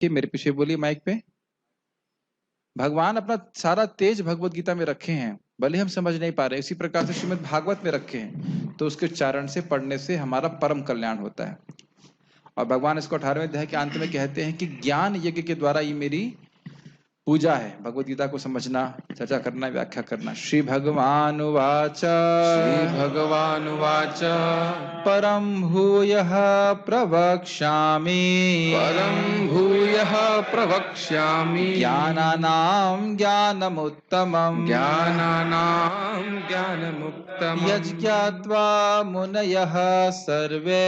कि मेरे पीछे बोलिए माइक पे। भगवान अपना सारा तेज भगवत गीता में रखे हैं, भले हम समझ नहीं पा रहे, इसी प्रकार से श्रीमद् भागवत में रखे हैं, तो उसके उच्चारण से पढ़ने से हमारा परम कल्याण होता है। और भगवान इसको 18वें अध्याय के अंत में कहते हैं कि ज्ञान यज्ञ के द्वारा ये मेरी पूजा है, भगवत गीता को समझना, चर्चा करना, व्याख्या करना। श्री भगवान उवाच श्रीभगवानुवाच परम भूयः प्रवक्ष्यामि परं भूयः प्रवक्ष्यामि ज्ञानानां ज्ञानमुत्तमम् ज्ञानानां ज्ञानमुत्तमम् यज्ञात्वा मुनयः सर्वे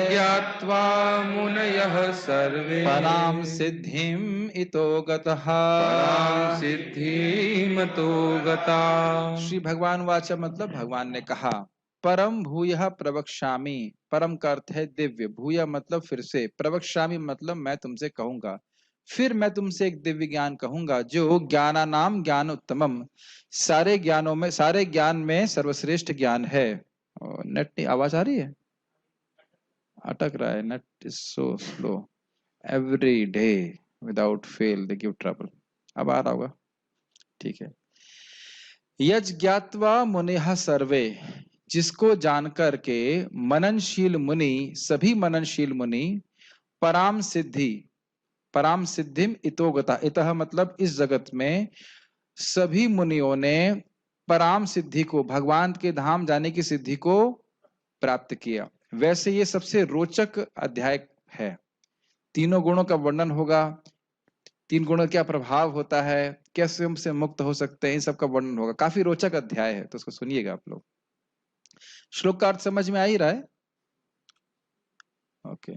यज्ञात्वा मुनयः सर्वे परां सिद्धिम् इतो गतः। परां सिद्धिमतो गता। श्री भगवान वाचा मतलब भगवान ने कहा, परम भूयः प्रवक्ष्यामि, परम का अर्थ है दिव्य, भूय मतलब फिर से, प्रवक्ष्यामि मतलब मैं तुमसे कहूंगा, फिर मैं तुमसे एक दिव्य ज्ञान कहूंगा जो ज्ञानानाम ज्ञान उत्तमम, सारे ज्ञानों में, सारे ज्ञान में सर्वश्रेष्ठ ज्ञान है। नेट आवाज आ रही है? अटक रहा है, net is so slow every day without fail they give trouble. अब आ रहा होगा, ठीक है। यज ज्ञात्वा मुनिः सर्वे, जिसको जानकर के मननशील मुनि, सभी मननशील मुनि, पराम सिद्धि, पराम सिद्धिम इतोगता, इतः मतलब इस जगत में सभी मुनियों ने पराम सिद्धि को, भगवान के धाम जाने की सिद्धि को प्राप्त किया। वैसे ये सबसे रोचक अध्याय है, तीनों गुणों का वर्णन होगा, तीन गुणों का क्या प्रभाव होता है, कैसे हमसे मुक्त हो सकते हैं, इन सब का वर्णन होगा। काफी रोचक अध्याय है, तो उसको सुनिएगा आप लोग। श्लोक का अर्थ समझ में आ ही रहा है? ओके।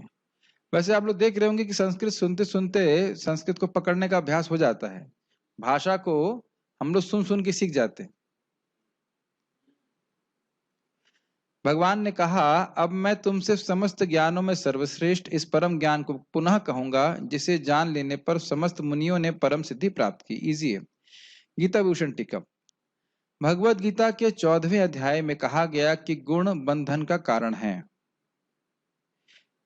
वैसे आप लोग देख रहे होंगे कि संस्कृत सुनते सुनते संस्कृत को पकड़ने का अभ्यास हो जाता है, भाषा को हम लोग सुन सुन के सीख जाते हैं। भगवान ने कहा, अब मैं तुमसे समस्त ज्ञानों में सर्वश्रेष्ठ इस परम ज्ञान को पुनः कहूंगा, जिसे जान लेने पर समस्त मुनियों ने परम सिद्धि प्राप्त की। इजी है। गीता भूषण टीका, भगवत गीता के 14वें अध्याय में कहा गया कि गुण बंधन का कारण है।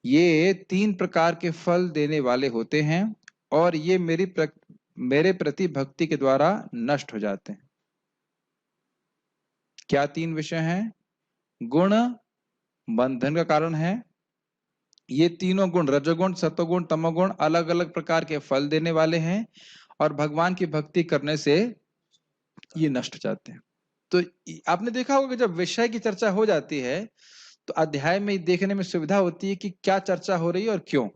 ये 3 प्रकार के फल देने वाले होते हैं और ये मेरे प्रति भक्ति के द्वारा नष्ट हो जाते हैं। क्या 3 विषय हैं? गुण बंधन का कारण है, ये तीनों गुण रजोगुण, सतोगुण, तमोगुण अलग अलग प्रकार के फल देने वाले हैं और भगवान की भक्ति करने से ये नष्ट हो जाते हैं। तो आपने देखा होगा कि जब विषय की चर्चा हो जाती है तो अध्याय में देखने में सुविधा होती है कि क्या चर्चा हो रही है और क्यों।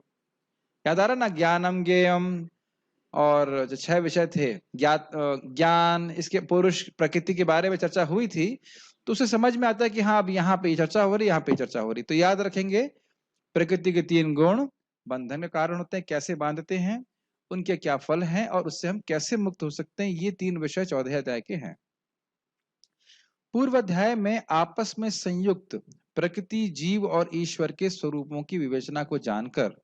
याद आ रहा ना, ज्ञानम ज्ञेयम, और जो 6 विषय थे, ज्ञान, इसके पुरुष, प्रकृति के बारे में चर्चा हुई थी, तो उसे समझ में आता है कि हाँ अब यहाँ पे चर्चा हो रही, यहाँ पे चर्चा हो रही। तो याद रखेंगे, प्रकृति के 3 गुण बंधन का कारण होते हैं, कैसे बांधते हैं, उनके क्या फल हैं और उससे हम कैसे मुक्त हो सकते हैं, ये 3 विषय 14 अध्याय के हैं। पूर्व अध्याय में आपस में संयुक्त प्रकृति, जीव और ईश्वर के स्वरूपों की विवेचना को जानकर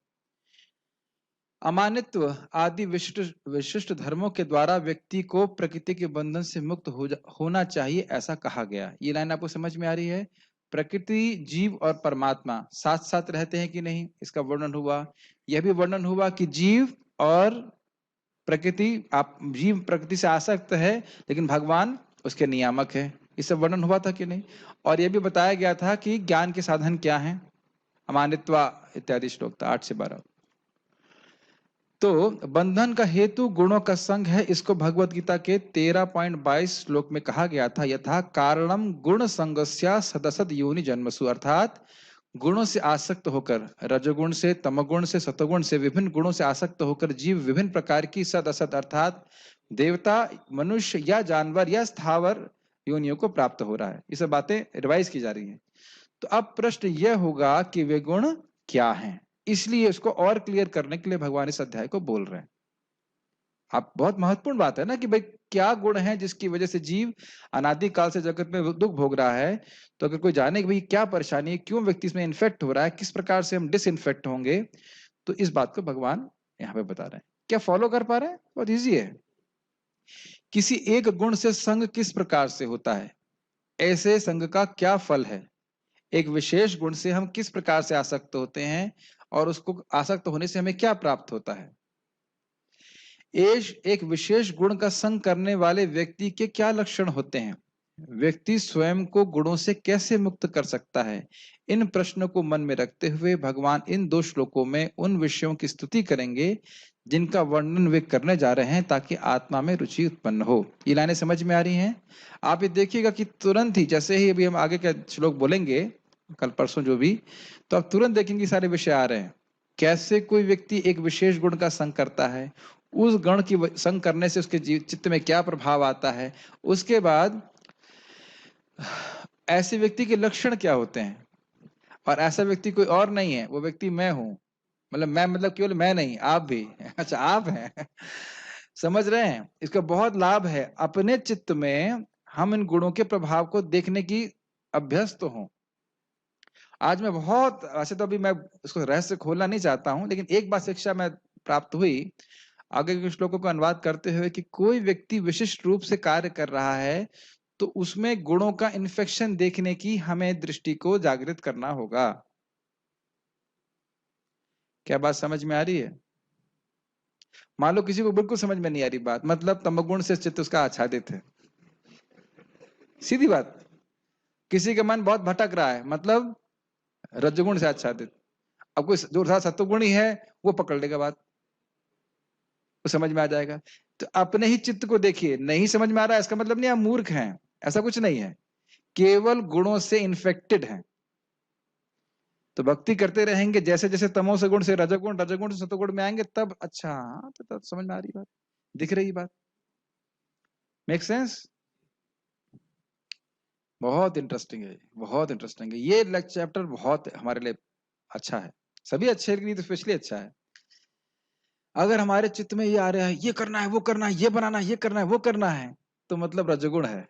अमानित्व आदि विशिष्ट धर्मों के द्वारा व्यक्ति को प्रकृति के बंधन से मुक्त होना चाहिए, ऐसा कहा गया। ये लाइन आपको समझ में आ रही है? प्रकृति, जीव और परमात्मा साथ साथ रहते हैं कि नहीं, इसका वर्णन हुआ। यह भी वर्णन हुआ कि जीव और प्रकृति, आप जीव प्रकृति से आसक्त है लेकिन भगवान उसके नियामक है, इस सब वर्णन हुआ था कि नहीं? और यह भी बताया गया था कि ज्ञान के साधन क्या हैं, अमानित्वा इत्यादि श्लोक था 8 से 12। तो बंधन का हेतु गुणों का संग है, इसको भगवत गीता के 13.22 श्लोक में कहा गया था, यथा कारणम गुण संगस्या सदसद योनि जन्मसु, अर्थात गुणों से आसक्त होकर, रजोगुण से, तमोगुण से, सतोगुण से, विभिन्न गुणों से आसक्त होकर जीव विभिन्न प्रकार की सद असत अर्थात देवता, मनुष्य या जानवर या स्थावर योनियों को प्राप्त हो रहा है। ये सब बातें रिवाइज की जा रही हैं। तो अब प्रश्न यह होगा कि वे गुण क्या हैं, इसलिए इसको और क्लियर करने के लिए भगवान इस अध्याय को बोल रहे हैं। आप, बहुत महत्वपूर्ण बात है ना कि भाई क्या गुण है जिसकी वजह से जीव अनादि काल से जगत में दुख भोग रहा है। तो अगर कोई जाने कि भाई क्या परेशानी है, क्यों व्यक्ति इसमें इन्फेक्ट हो रहा है, किस प्रकार से हम डिसइन्फेक्ट होंगे, तो इस बात को भगवान यहाँ पे बता रहे हैं। क्या फॉलो कर पा रहे हैं? बहुत ईजी है। किसी एक गुण से संग किस प्रकार से होता है, ऐसे संग का क्या फल है, एक विशेष गुण से हम किस प्रकार से आसक्त होते हैं और उसको आसक्त होने से हमें क्या प्राप्त होता है। एक विशेष गुण का संग करने वाले व्यक्ति के क्या लक्षण होते हैं? व्यक्ति स्वयं को गुणों से कैसे मुक्त कर सकता है? इन प्रश्नों को मन में रखते हुए भगवान इन 2 श्लोकों में उन विषयों की स्तुति करेंगे जिनका वर्णन वे करने जा रहे हैं, ताकि आत्मा में रुचि उत्पन्न हो। ये लाइनें समझ में आ रही हैं? आप ये देखिएगा कि तुरंत ही, जैसे ही अभी हम आगे का श्लोक बोलेंगे, कल परसों जो भी, तो आप तुरंत देखेंगे सारे विषय आ रहे हैं। कैसे कोई व्यक्ति एक विशेष गुण का संग करता है, उस गुण की संग करने से उसके चित्त में क्या प्रभाव आता है, उसके बाद ऐसे व्यक्ति के लक्षण क्या होते हैं। और ऐसा व्यक्ति कोई और नहीं है, वो व्यक्ति मैं हूं। मतलब मैं मतलब केवल मैं नहीं, आप भी। अच्छा, आप हैं। समझ रहे हैं? इसका बहुत लाभ है। अपने चित्त में हम इन गुणों के प्रभाव को देखने की अभ्यस्त हो। आज मैं बहुत, वैसे तो अभी मैं इसको रहस्य खोलना नहीं चाहता हूं, लेकिन एक बात शिक्षा में प्राप्त हुई आगे के श्लोकों को अनुवाद करते हुए कि कोई व्यक्ति विशिष्ट रूप से कार्य कर रहा है तो उसमें गुणों का इन्फेक्शन देखने की हमें दृष्टि को जागृत करना होगा। क्या बात समझ में आ रही है? मान लो किसी को बिल्कुल समझ में नहीं आ रही बात, मतलब तमोगुण से चित्त उसका आच्छादित है, सीधी बात। किसी का मन बहुत भटक रहा है, मतलब रजोगुण से आच्छादित। अब कोई जो सत्वगुणी है वो पकड़ लेगा बात, वो समझ में आ जाएगा। तो अपने ही चित्त को देखिए, नहीं समझ में आ रहा है इसका मतलब नहीं आप मूर्ख हैं, ऐसा कुछ नहीं है, केवल गुणों से इन्फेक्टेड हैं। तो भक्ति करते रहेंगे, जैसे जैसे तमो से गुण से रजोगुण, रजोगुण से सतोगुण में आएंगे, तब अच्छा, हाँ, तो तब समझ में आ रही बात, दिख रही बात। Make sense? बहुत इंटरेस्टिंग है, बहुत इंटरेस्टिंग है ये चैप्टर, बहुत हमारे लिए अच्छा है, सभी अच्छे के लिए तो स्पेशली अच्छा है। अगर हमारे चित्त में ये आ रहा है, ये करना है, वो करना है, ये बनाना है, ये करना है, वो करना है, तो मतलब रजोगुण है।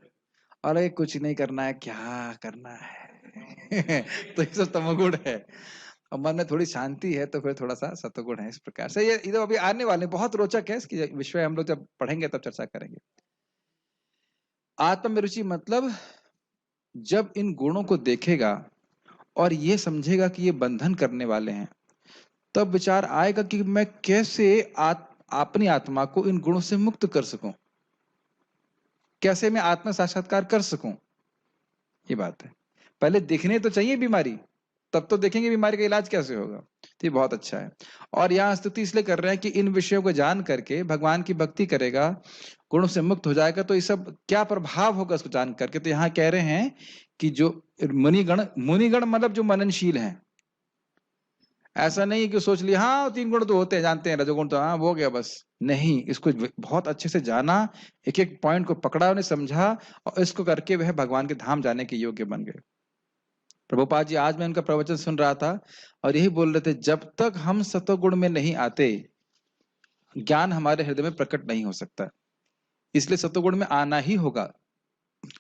और ये कुछ नहीं करना है, क्या करना है? तो ये सब तमोगुण है। और मन में थोड़ी शांति है तो फिर थोड़ा सा सत्वगुण है। इस प्रकार से ये तो अभी आने वाले बहुत रोचक है, इसकी विषय हम लोग जब पढ़ेंगे तब चर्चा करेंगे। आत्म में रुचि मतलब जब इन गुणों को देखेगा और ये समझेगा कि ये बंधन करने वाले हैं, तब विचार आएगा कि मैं कैसे अपनी आत्मा को इन गुणों से मुक्त कर सकूं, कैसे मैं आत्म साक्षात्कार कर सकूं। ये बात है, पहले दिखने तो चाहिए बीमारी, तब तो देखेंगे बीमारी का इलाज कैसे होगा। तो ये बहुत अच्छा है। और यहाँ स्तुति इसलिए कर रहे हैं कि इन विषयों को जान करके भगवान की भक्ति करेगा, गुणों से मुक्त हो जाएगा, तो ये सब क्या प्रभाव होगा उसको जान करके। तो यहाँ कह रहे हैं कि जो मुनिगण मतलब जो मननशील हैं, ऐसा नहीं कि सोच लिया हाँ 3 गुण तो होते हैं, जानते हैं रजोगुण तो हाँ हो गया, बस नहीं, इसको बहुत अच्छे से जाना, एक एक पॉइंट को पकड़ा, उन्हें समझा, और इसको करके वह भगवान के धाम जाने के योग्य बन गए। प्रभुपाद जी, आज मैं उनका प्रवचन सुन रहा था और यही बोल रहे थे, जब तक हम सतोगुण में नहीं आते ज्ञान हमारे हृदय में प्रकट नहीं हो सकता, इसलिए सतोगुण में आना ही होगा।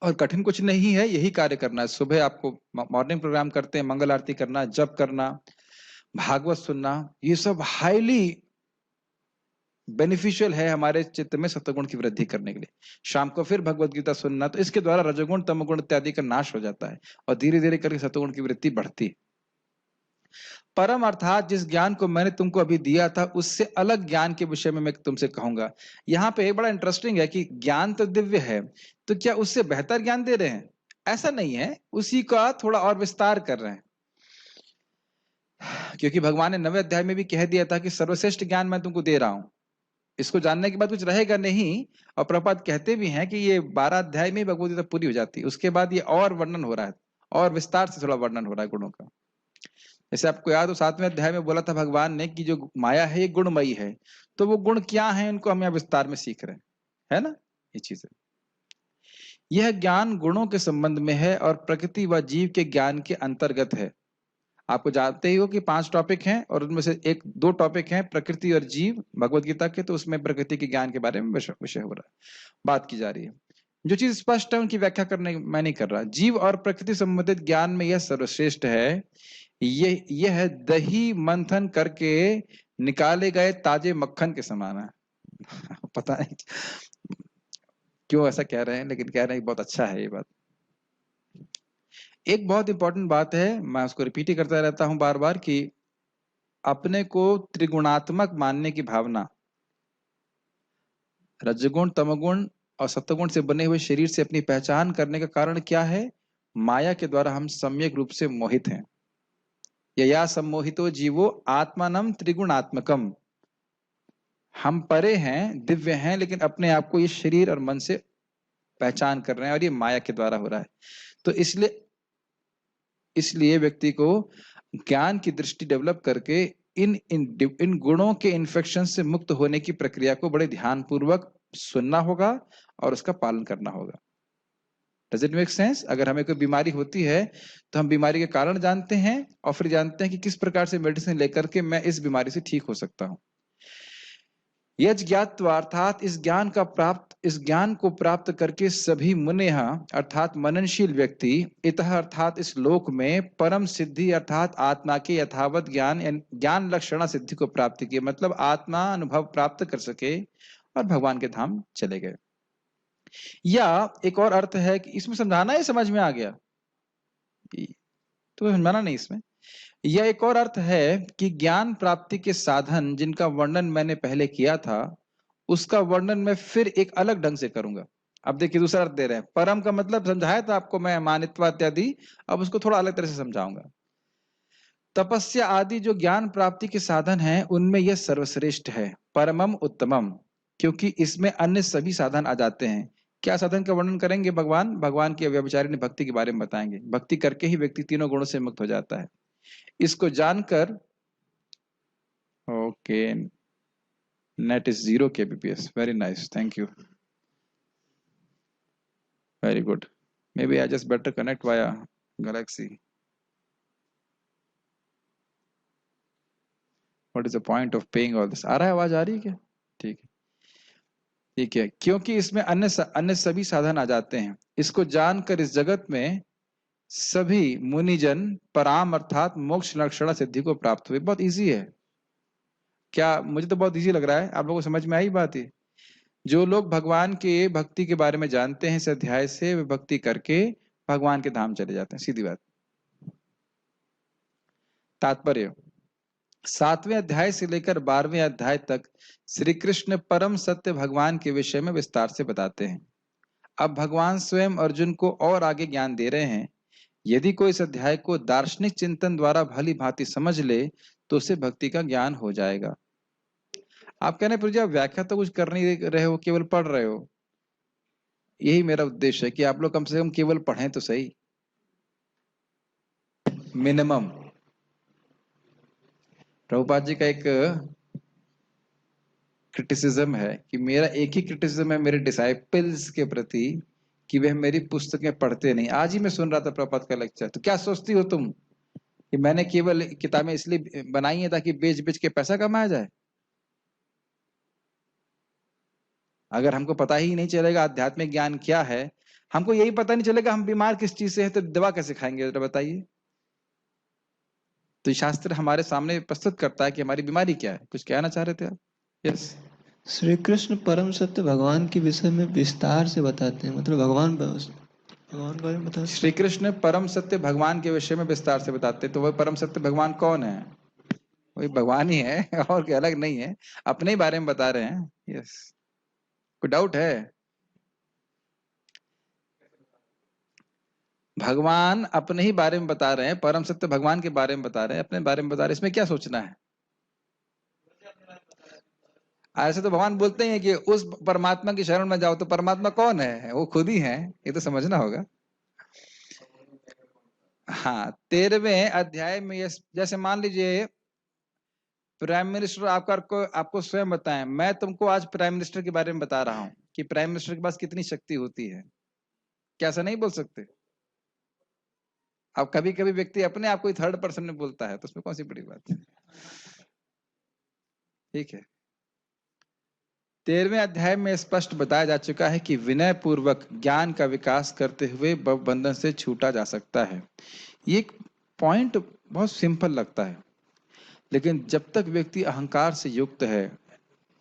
और कठिन कुछ नहीं है, यही कार्य करना है। सुबह आपको मॉर्निंग प्रोग्राम करते हैं, मंगल आरती करना, जप करना, भागवत सुनना, ये सब हाईली बेनिफिशियल है हमारे चित्त में सत्वगुण की वृद्धि करने के लिए। शाम को फिर भगवत गीता सुनना, तो इसके द्वारा रजोगुण तमोगुण इत्यादि का नाश हो जाता है और धीरे धीरे करके सत्वगुण की वृद्धि बढ़ती है। परम अर्थात जिस ज्ञान को मैंने तुमको अभी दिया था, उससे अलग ज्ञान के विषय में मैं तुमसे कहूंगा। यहाँ पे बड़ा इंटरेस्टिंग है कि ज्ञान तो दिव्य है, तो क्या उससे बेहतर ज्ञान दे रहे हैं? ऐसा नहीं है, उसी का थोड़ा और विस्तार कर रहे हैं। क्योंकि भगवान ने 9वें अध्याय में भी कह दिया था कि सर्वश्रेष्ठ ज्ञान मैं तुमको दे रहा हूं, इसको जानने के बाद कुछ रहेगा नहीं। और प्रभुपाद कहते भी हैं कि ये 12 अध्याय में भगवत गीता पूरी हो जाती है, उसके बाद ये और वर्णन हो रहा है, और विस्तार से थोड़ा वर्णन हो रहा है गुणों का। जैसे आपको याद हो 7वें अध्याय में बोला था भगवान ने कि जो माया है ये गुणमयी है, तो वो गुण क्या है इनको हम यहाँ विस्तार में सीख रहे हैं, है ना, ये चीजें। यह ज्ञान गुणों के संबंध में है और प्रकृति व जीव के ज्ञान के अंतर्गत है। आपको जानते ही हो कि 5 टॉपिक हैं और उनमें से 1-2 टॉपिक हैं प्रकृति और जीव भगवत गीता के, तो उसमें प्रकृति के ज्ञान के बारे में विषय हो रहा है, बात की जा रही है। जो चीज स्पष्ट है उनकी व्याख्या करने मैं नहीं कर रहा। जीव और प्रकृति संबंधित ज्ञान में यह सर्वश्रेष्ठ है। यह दही मंथन करके निकाले गए ताजे मक्खन के समान है। पता नहीं क्यों ऐसा कह रहे हैं, लेकिन कह रहे हैं बहुत अच्छा है ये बात। एक बहुत इंपॉर्टेंट बात है, मैं उसको रिपीट ही करता रहता हूं बार बार, कि अपने को त्रिगुणात्मक मानने की भावना रजगुण, तमगुण और सत्वगुण से बने हुए शरीर से अपनी पहचान करने का कारण क्या है? माया के द्वारा हम सम्यक रूप से मोहित हैं। यया सम्मोहितो जीवो आत्मानम त्रिगुणात्मकम। हम परे हैं, दिव्य हैं, लेकिन अपने आप को ये शरीर और मन से पहचान कर रहे हैं, और ये माया के द्वारा हो रहा है। तो इसलिए व्यक्ति को ज्ञान की दृष्टि डेवलप करके इन गुणों के इन्फेक्शन से मुक्त होने की प्रक्रिया को बड़े ध्यानपूर्वक सुनना होगा और उसका पालन करना होगा। Does it make sense? अगर हमें कोई बीमारी होती है तो हम बीमारी के कारण जानते हैं और फिर जानते हैं कि किस प्रकार से मेडिसिन लेकर के मैं इस बीमारी से ठीक हो सकता हूं। यज् ज्ञात्वा अर्थात इस ज्ञान को प्राप्त करके सभी मुनेह अर्थात मननशील व्यक्ति इतः अर्थात इस लोक में परम सिद्धि अर्थात आत्मा के यथावत ज्ञान लक्षणा सिद्धि को प्राप्त किए, मतलब आत्मा अनुभव प्राप्त कर सके और भगवान के धाम चले गए। या एक और अर्थ है कि इसमें समझाना है, समझ में आ गया तो समझाना नहीं इसमें। यह एक और अर्थ है कि ज्ञान प्राप्ति के साधन जिनका वर्णन मैंने पहले किया था उसका वर्णन मैं फिर एक अलग ढंग से करूंगा। अब देखिए दूसरा अर्थ दे रहे हैं। परम का मतलब समझाया था आपको मैं, मानित्व इत्यादि, अब उसको थोड़ा अलग तरह से समझाऊंगा। तपस्या आदि जो ज्ञान प्राप्ति के साधन हैं उनमें यह सर्वश्रेष्ठ है, परमम उत्तमम, क्योंकि इसमें अन्य सभी साधन आ जाते हैं। क्या साधन का वर्णन करेंगे भगवान की व्यभिचारिणी भक्ति के बारे में बताएंगे। भक्ति करके ही व्यक्ति तीनों गुणों से मुक्त हो जाता है। इसको जानकर okay, net is 0 kbps, very nice, thank you, very good. Maybe I just better connect via Galaxy. What is the point of paying all this? आ रहा है, आवाज आ रही है क्या? ठीक है, ठीक है, क्योंकि इसमें अन्य सभी साधन आ जाते हैं। इसको जानकर इस जगत में सभी मुनिजन पराम अर्थात मोक्ष लक्षणा सिद्धि को प्राप्त हुए। बहुत इजी है क्या? मुझे तो बहुत इजी लग रहा है। आप लोगों को समझ में आई बात? है जो लोग भगवान के भक्ति के बारे में जानते हैं इस अध्याय से, वे भक्ति करके भगवान के धाम चले जाते हैं, सीधी बात। तात्पर्य 7वें अध्याय से लेकर 12वें अध्याय तक श्री कृष्ण परम सत्य भगवान के विषय में विस्तार से बताते हैं। अब भगवान स्वयं अर्जुन को और आगे ज्ञान दे रहे हैं। यदि कोई इस अध्याय को दार्शनिक चिंतन द्वारा भली भांति समझ ले तो उसे भक्ति का ज्ञान हो जाएगा। आप कहने पर आप व्याख्या तो कुछ कर नहीं रहे हो, केवल पढ़ रहे हो। यही मेरा उद्देश्य है कि आप लोग कम से कम केवल पढ़ें तो सही, मिनिमम। प्रभुपाद जी का एक क्रिटिसिज्म है कि मेरा एक ही क्रिटिसिज्म है मेरे डिसाइपल्स के प्रति कि वह मेरी पुस्तकें पढ़ते नहीं। आज ही मैं सुन रहा था प्रभुपाद का लेक्चर। तो क्या सोचती हो तुम कि मैंने केवल किताबें इसलिए बनाई है ताकि बेच बेच के पैसा कमाया जाए? अगर हमको पता ही नहीं चलेगा आध्यात्मिक ज्ञान क्या है, हमको यही पता नहीं चलेगा हम बीमार किस चीज से है, तो दवा कैसे खाएंगे जरा बताइए। तो शास्त्र हमारे सामने प्रस्तुत करता है कि हमारी बीमारी क्या है। कुछ कहना चाह रहे थे आप? यस। श्री कृष्ण परम सत्य भगवान के विषय में विस्तार से बताते हैं, मतलब भगवान के बारे में बताते। श्री कृष्ण परम सत्य भगवान के विषय में विस्तार से बताते। तो वह परम सत्य भगवान कौन है? वही भगवान ही है और कोई अलग नहीं है। अपने ही बारे में बता रहे हैं। यस, कोई डाउट है? भगवान अपने ही बारे में बता रहे हैं, परम सत्य भगवान के बारे में बता रहे हैं, अपने बारे में बता रहे हैं। इसमें क्या सोचना है? ऐसे तो भगवान बोलते हैं कि उस परमात्मा की शरण में जाओ। तो परमात्मा कौन है? वो खुद ही है, ये तो समझना होगा। हाँ, 13वें अध्याय में जैसे मान लीजिए प्राइम मिनिस्टर आपको स्वयं बताएं, मैं तुमको आज प्राइम मिनिस्टर के बारे में बता रहा हूं कि प्राइम मिनिस्टर के पास कितनी शक्ति होती है। क्या ऐसा नहीं बोल सकते? अब कभी कभी व्यक्ति अपने आप को थर्ड पर्सन में बोलता है, तो उसमें कौन सी बड़ी बात है? ठीक है। 13वें अध्याय में स्पष्ट बताया जा चुका है कि विनय पूर्वक ज्ञान का विकास करते हुए बंधन से छूटा जा सकता है। ये एक पॉइंट बहुत सिंपल लगता है, लेकिन जब तक व्यक्ति अहंकार से युक्त है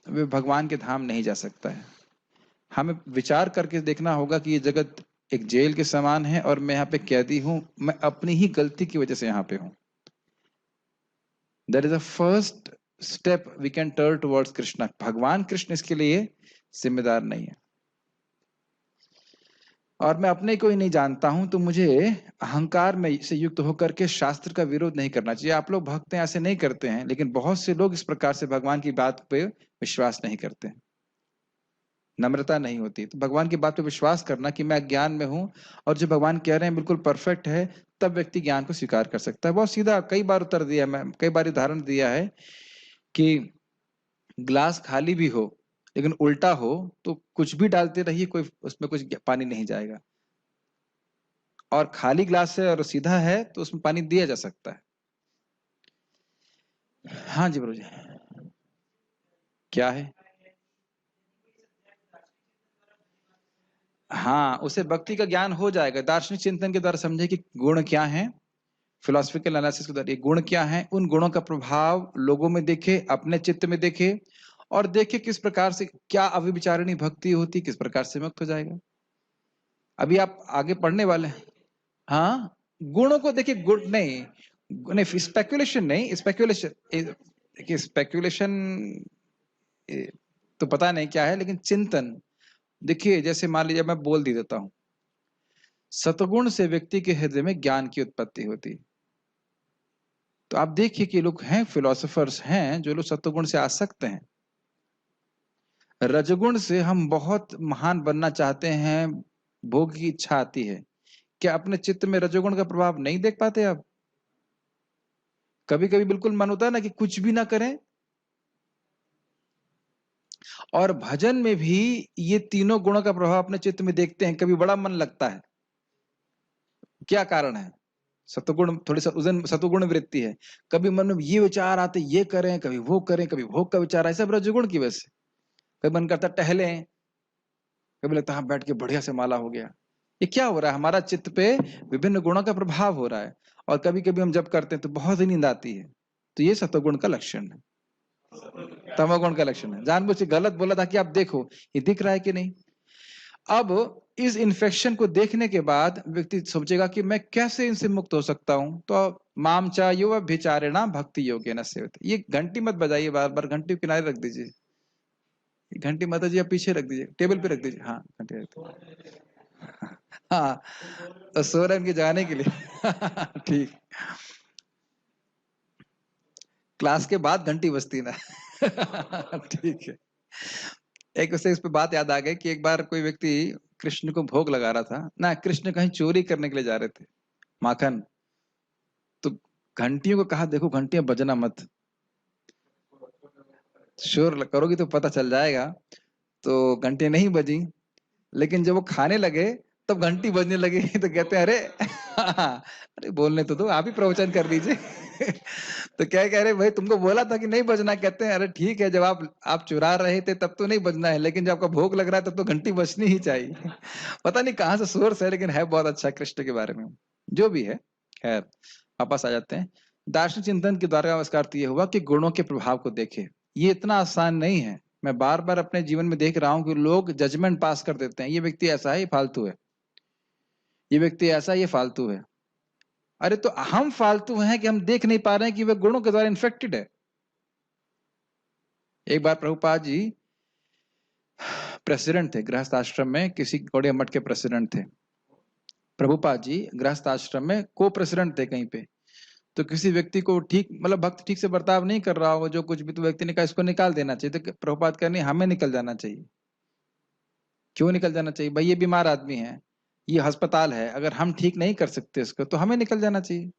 वे भगवान के धाम नहीं जा सकता है। हमें विचार करके देखना होगा कि ये जगत एक जेल के समान है और मैं यहाँ पे कैदी हूं। मैं अपनी ही गलती की वजह से यहाँ पे हूं। That is the first step we can turn towards Krishna. भगवान कृष्ण इसके लिए जिम्मेदार नहीं है। और मैं अपने को ही नहीं जानता हूं, तो मुझे अहंकार में से युक्त होकर के शास्त्र का विरोध नहीं करना चाहिए। आप लोग भक्त हैं ऐसे नहीं करते हैं, लेकिन बहुत से लोग इस प्रकार से भगवान की बात पे विश्वास नहीं करते हैं, नम्रता नहीं होती। तो भगवान की बात पे विश्वास करना कि मैं ज्ञान में हूं और जो भगवान कह रहे हैं बिल्कुल परफेक्ट है, तब व्यक्ति ज्ञान को स्वीकार कर सकता है। बहुत सीधा कई बार उत्तर दिया, मैं कई बार उदाहरण दिया है कि ग्लास खाली भी हो लेकिन उल्टा हो तो कुछ भी डालते रहिए, कोई उसमें कुछ पानी नहीं जाएगा। और खाली ग्लास है और सीधा है तो उसमें पानी दिया जा सकता है। हाँ जी प्रभु जी, क्या है? हाँ, उसे भक्ति का ज्ञान हो जाएगा। दार्शनिक चिंतन के द्वारा समझे कि गुण क्या है, फिलोसफिकल एनालिसिस के द्वारा ये गुण क्या है, उन गुणों का प्रभाव लोगों में देखे, अपने चित्त में देखे, और देखे किस प्रकार से क्या अविचारिणी भक्ति होती, किस प्रकार से मुक्त हो जाएगा। अभी आप आगे पढ़ने वाले हैं। हाँ, गुणों को देखिए, गुण नहीं, नहीं स्पेकुलेशन नहीं, स्पेकुलेशन देखिए, स्पेकुलेशन तो पता नहीं क्या है, लेकिन चिंतन देखिए, जैसे मान लीजिए मैं बोल दी देता हूं, सतगुण से व्यक्ति के हृदय में ज्ञान की उत्पत्ति होती। तो आप देखिए कि लोग हैं, फिलोसोफर्स हैं जो लोग सतगुण से आसक्त हैं। रजगुण से हम बहुत महान बनना चाहते हैं, भोग की इच्छा आती है, क्या अपने चित्त में रजोगुण का प्रभाव नहीं देख पाते आप? कभी कभी बिल्कुल मन होता है ना कि कुछ भी ना करें। और भजन में भी ये तीनों गुणों का प्रभाव अपने चित्त में देखते हैं, कभी बड़ा मन लगता है। क्या कारण है? सतुगुण, थोड़ी सतुगुण वृत्ति है। कभी मन में ये विचार आते, ये करें, कभी वो करें, कभी भोग का विचार, ऐसा रजोगुण की वजह से। कभी मन करता टहलें, कभी लगता है बैठ के बढ़िया से माला हो गया। ये क्या हो रहा है? हमारा चित्त पे विभिन्न गुणों का प्रभाव हो रहा है। और कभी कभी हम जब करते हैं तो बहुत ही नींद आती है, तो ये सतोगुण का लक्षण है, तमोगुण का लक्षण है। जानबूझ के गलत बोला था कि आप देखो ये दिख रहा है कि नहीं। अब इस इन्फेक्शन को देखने के बाद व्यक्ति सोचेगा कि मैं कैसे इनसे मुक्त हो सकता हूं। तो माम चा युव भिचारिणा भक्ति योगेन सेवते। ये घंटी मत बजाइए बार बार, घंटी किनारे रख दीजिए। घंटी माता जी आप पीछे रख दीजिए, टेबल पे रख दीजिए। हाँ घंटी रख दीजिए। हाँ, तो सो रहे उनके जाने के लिए। ठीक, क्लास के बाद घंटी बजती ना। ठीक है। एक उसे इस पे बात याद आ गई कि एक बार कोई व्यक्ति कृष्ण को भोग लगा रहा था ना, कृष्ण कहीं चोरी करने के लिए जा रहे थे माखन। तो घंटियों को कहा, देखो घंटियां बजना मत, शोर करोगी तो पता चल जाएगा। तो घंटियां नहीं बजी, लेकिन जब वो खाने लगे तब घंटी बजने लगी। तो कहते हैं अरे अरे बोलने तो दो, आप ही प्रवचन कर दीजिए। तो क्या कह रहे भाई, तुमको बोला था कि नहीं बजना। कहते हैं अरे ठीक है, जब आप चुरा रहे थे तब तो नहीं बजना है, लेकिन जब आपका भोग लग रहा है तब तो घंटी बजनी ही चाहिए। पता नहीं कहाँ से सोर्स है, लेकिन है बहुत अच्छा कृष्ण के बारे में। जो भी है, खैर वापस आ जाते हैं। दार्शनिक चिंतन के द्वारा इसका अर्थ ये हुआ कि गुणों के प्रभाव को देखे। ये इतना आसान नहीं है। मैं बार बार अपने जीवन में देख रहा हूं कि लोग जजमेंट पास कर देते हैं, ये व्यक्ति ऐसा है, ये फालतू है, ये व्यक्ति ऐसा, ये फालतू है। अरे तो हम फालतू हैं कि हम देख नहीं पा रहे हैं कि वह गुणों के द्वारा इन्फेक्टेड है। एक बार प्रभुपाद जी प्रेसिडेंट थे गृहस्थ आश्रम में, किसी गौड़िया मठ के प्रेसिडेंट थे प्रभुपाद जी। गृहस्थ आश्रम में को प्रेसिडेंट थे कहीं पे। तो किसी व्यक्ति को ठीक, मतलब भक्त ठीक से बर्ताव नहीं कर रहा होगा, जो कुछ भी, तो व्यक्ति ने कहा इसको निकाल देना चाहिए। तो प्रभुपाद कहा नहीं, हमें निकल जाना चाहिए। क्यों निकल जाना चाहिए भाई? ये बीमार आदमी है, ये अस्पताल है, अगर हम ठीक नहीं कर सकते इसको तो हमें निकल जाना चाहिए।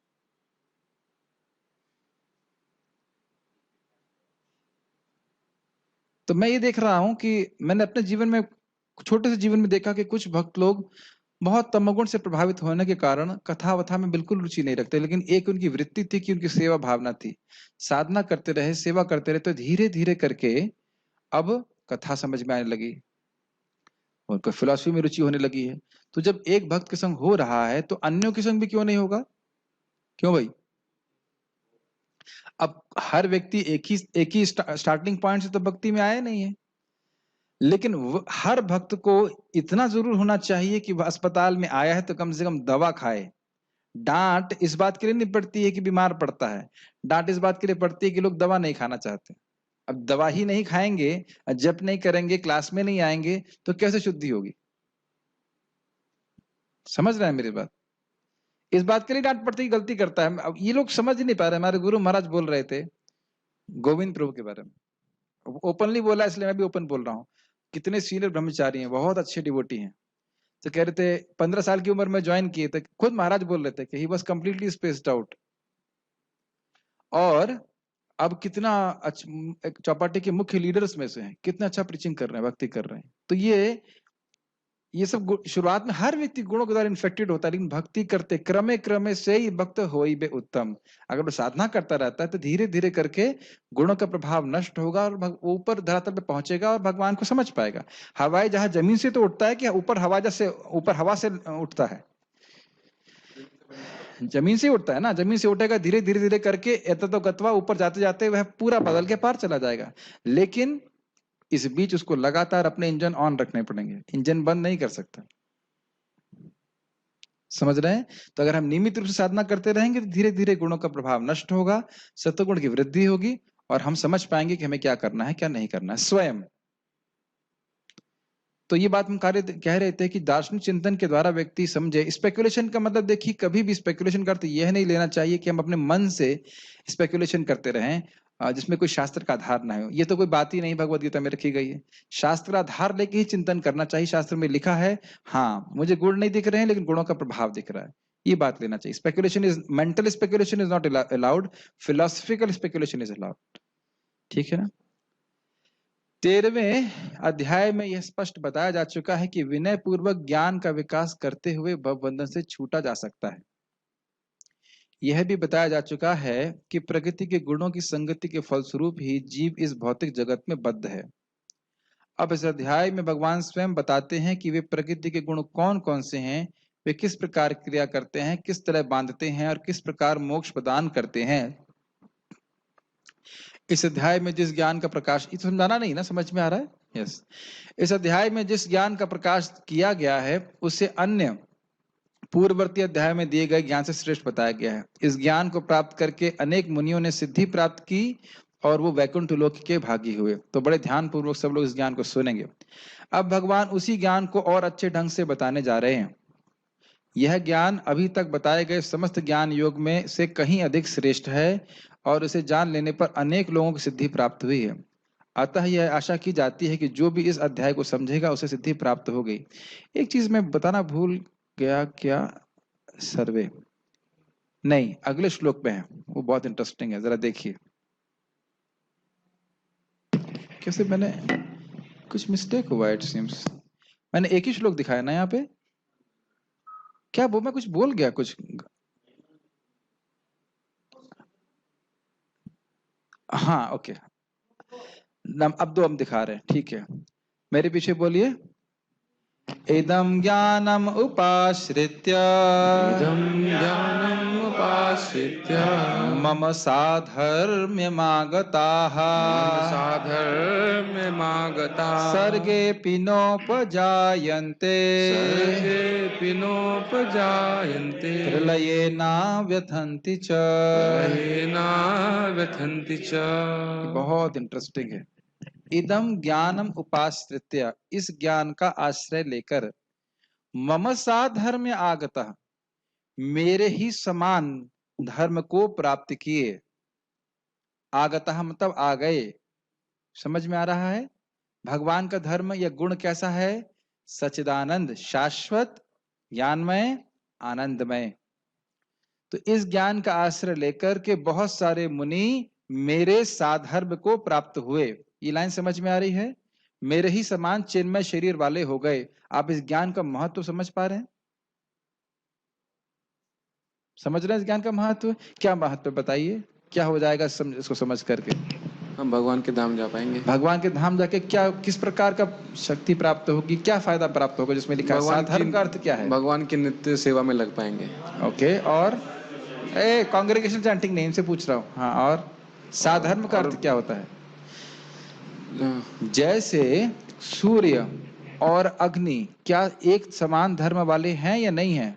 तो मैं ये देख रहा हूं कि मैंने अपने जीवन में, छोटे से जीवन में देखा कि कुछ भक्त लोग बहुत तमोगुण से प्रभावित होने के कारण कथा वथा में बिल्कुल रुचि नहीं रखते, लेकिन एक उनकी वृत्ति थी कि उनकी सेवा भावना थी। साधना करते रहे, सेवा करते रहे, तो धीरे धीरे करके अब कथा समझ में आने लगी, उनको फिलॉसफी में रुचि होने लगी है। तो जब एक भक्त के संग हो रहा है तो अन्यों के संग भी क्यों नहीं होगा? क्यों भाई? अब हर व्यक्ति एक ही स्टार्टिंग पॉइंट से तो भक्ति में आया नहीं है, लेकिन हर भक्त को इतना जरूर होना चाहिए कि वह अस्पताल में आया है तो कम से कम दवा खाए। डांट इस बात के लिए नहीं पड़ती है कि बीमार पड़ता है, डांट इस बात के लिए पड़ती है कि लोग दवा नहीं खाना चाहते। अब दवा ही नहीं खाएंगे, जप नहीं करेंगे, क्लास में नहीं आएंगे, तो कैसे शुद्धि होगी? समझ रहे हैं मेरी बात? इस बात के लिए डांट पड़ती है, गलती करता है। अब ये लोग समझ ही नहीं पा रहे। हमारे गुरु महाराज बोल रहे थे गोविंद प्रभु के बारे में, ओपनली बोला, इसलिए मैं भी ओपन बोल रहा हूँ। कितने सीनियर ब्रह्मचारी हैं, बहुत अच्छे डिवोटी हैं। तो कह रहे थे 15 साल की उम्र में ज्वाइन किए थे, खुद महाराज बोल रहे थे कि he was completely spaced out. और अब कितना एक चौपाटी के मुख्य लीडर्स में से हैं, कितना अच्छा प्रीचिंग कर रहे हैं, भक्ति कर रहे हैं। तो ये सब शुरुआत में हर व्यक्ति गुणों के द्वारा इन्फेक्टेड होता है, लेकिन भक्ति करते क्रमे क्रमे से ही भक्त होई बे उत्तम। अगर वो साधना करता रहता है तो धीरे धीरे करके गुणों का प्रभाव नष्ट होगा और ऊपर धरातल पे पहुंचेगा और भगवान को समझ पाएगा। हवाई जहाज जमीन से तो उठता है कि ऊपर हवा से उठता है? जमीन से उठता है ना। जमीन से उठेगा, धीरे धीरे धीरे करके एततो गत्वा, ऊपर जाते जाते वह पूरा बदल के पार चला जाएगा। लेकिन इस बीच उसको लगातार अपने इंजन ऑन रखने पड़ेंगे, इंजन बंद नहीं कर सकता। समझ रहे हैं? तो अगर हम नियमित रूप से साधना करते रहेंगे तो धीरे धीरे गुणों का प्रभाव नष्ट होगा, सत्वगुण की वृद्धि होगी और हम समझ पाएंगे कि हमें क्या करना है, क्या नहीं करना है स्वयं। तो ये बात हम कह रहे थे कि दार्शनिक चिंतन के द्वारा व्यक्ति समझे। स्पेकुलेशन का मतलब देखिए, कभी भी स्पेकुलेशन करते यह नहीं लेना चाहिए कि हम अपने मन से स्पेकुलेशन करते रहें जिसमें कोई शास्त्र का आधार ना हो। ये तो कोई बात ही नहीं भगवद गीता में रखी गई है। शास्त्र का आधार लेके ही चिंतन करना चाहिए। शास्त्र में लिखा है, हाँ मुझे गुण नहीं दिख रहे हैं लेकिन गुणों का प्रभाव दिख रहा है, ये बात लेना चाहिए। Speculation is, mental speculation is not allowed, philosophical speculation is allowed. ठीक है ना? 13वें अध्याय में यह स्पष्ट बताया जा चुका है कि विनय पूर्वक ज्ञान का विकास करते हुए भवबंधन से छूटा जा सकता है। यह भी बताया जा चुका है कि प्रकृति के गुणों की संगति के फलस्वरूप ही जीव इस भौतिक जगत में बद्ध है। अब इस अध्याय में भगवान स्वयं बताते हैं कि वे प्रकृति के गुण कौन कौन से हैं, वे किस प्रकार क्रिया करते हैं, किस तरह बांधते हैं और किस प्रकार मोक्ष प्रदान करते हैं। इस अध्याय में जिस ज्ञान का प्रकाश, ये समझाना नहीं ना, समझ में आ रहा है? यस। इस अध्याय में जिस ज्ञान का प्रकाश किया गया है उसे अन्य पूर्ववर्ती अध्याय में दिए गए ज्ञान से श्रेष्ठ बताया गया है। इस ज्ञान को प्राप्त करके अनेक मुनियों ने सिद्धि प्राप्त की और वो वैकुंठ लोक के भागी हुए। तो बड़े ध्यान पूर्वक सब लोग इस ज्ञान को सुनेंगे। अब भगवान उसी ज्ञान को और अच्छे ढंग से बताने जा रहे हैं। यह ज्ञान अभी तक बताए गए समस्त ज्ञान योग में से कहीं अधिक श्रेष्ठ है और इसे जान लेने पर अनेक लोगों को सिद्धि प्राप्त हुई है। अतः यह आशा की जाती है कि जो भी इस अध्याय को समझेगा उसे सिद्धि प्राप्त हो गई। एक चीज मैं बताना भूल गया, क्या सर्वे नहीं, अगले श्लोक में है, वो बहुत इंटरेस्टिंग है, जरा देखिए। कैसे मैंने कुछ मिस्टेक हुआ, इट सीम्स मैंने एक ही श्लोक दिखाया ना यहाँ पे, क्या वो मैं कुछ बोल गया कुछ? हाँ ओके, अब दो हम दिखा रहे हैं, ठीक है, मेरे पीछे बोलिए। इदं ज्ञानम उपाश्रित्य, इदं ज्ञानम् उपाश्रित्य मम साधर्म्यमागताः साधर्म्यमागताः सर्गेऽपि नोपजायन्ते सर्गेऽपि नोपजायन्ते प्रलयेना व्यथन्ति च। प्रलयेना व्यथन्ति च। बहुत इंटरेस्टिंग है। इदम ज्ञानम उपाश्रित्य, इस ज्ञान का आश्रय लेकर, मम साधर्म्य आगतः, मेरे ही समान धर्म को प्राप्त किए। आगतः मतलब आ गए। समझ में आ रहा है? भगवान का धर्म या गुण कैसा है? सच्चिदानंद, शाश्वत, ज्ञानमय, आनंदमय। तो इस ज्ञान का आश्रय लेकर के बहुत सारे मुनि मेरे साधर्म को प्राप्त हुए। ये लाइन समझ में आ रही है? मेरे ही समान चिन्मय शरीर वाले हो गए। आप इस ज्ञान का महत्व समझ पा रहे हैं? समझ रहे हैं इस ज्ञान का महत्व? क्या महत्व बताइए, क्या हो जाएगा इसको समझ करके? हम भगवान के धाम जा पाएंगे। भगवान के धाम जाके क्या, किस प्रकार का शक्ति प्राप्त होगी, क्या फायदा प्राप्त होगा? जिसमें लिखा है साधर्म का अर्थ क्या है? भगवान की नित्य सेवा में लग पाएंगे। ओके, और कांग्रेगेशन चैंटिंग नहीं, इनसे पूछ रहा हूँ। हाँ, और साधर्म का अर्थ क्या होता है? जैसे सूर्य और अग्नि क्या एक समान धर्म वाले हैं या नहीं है?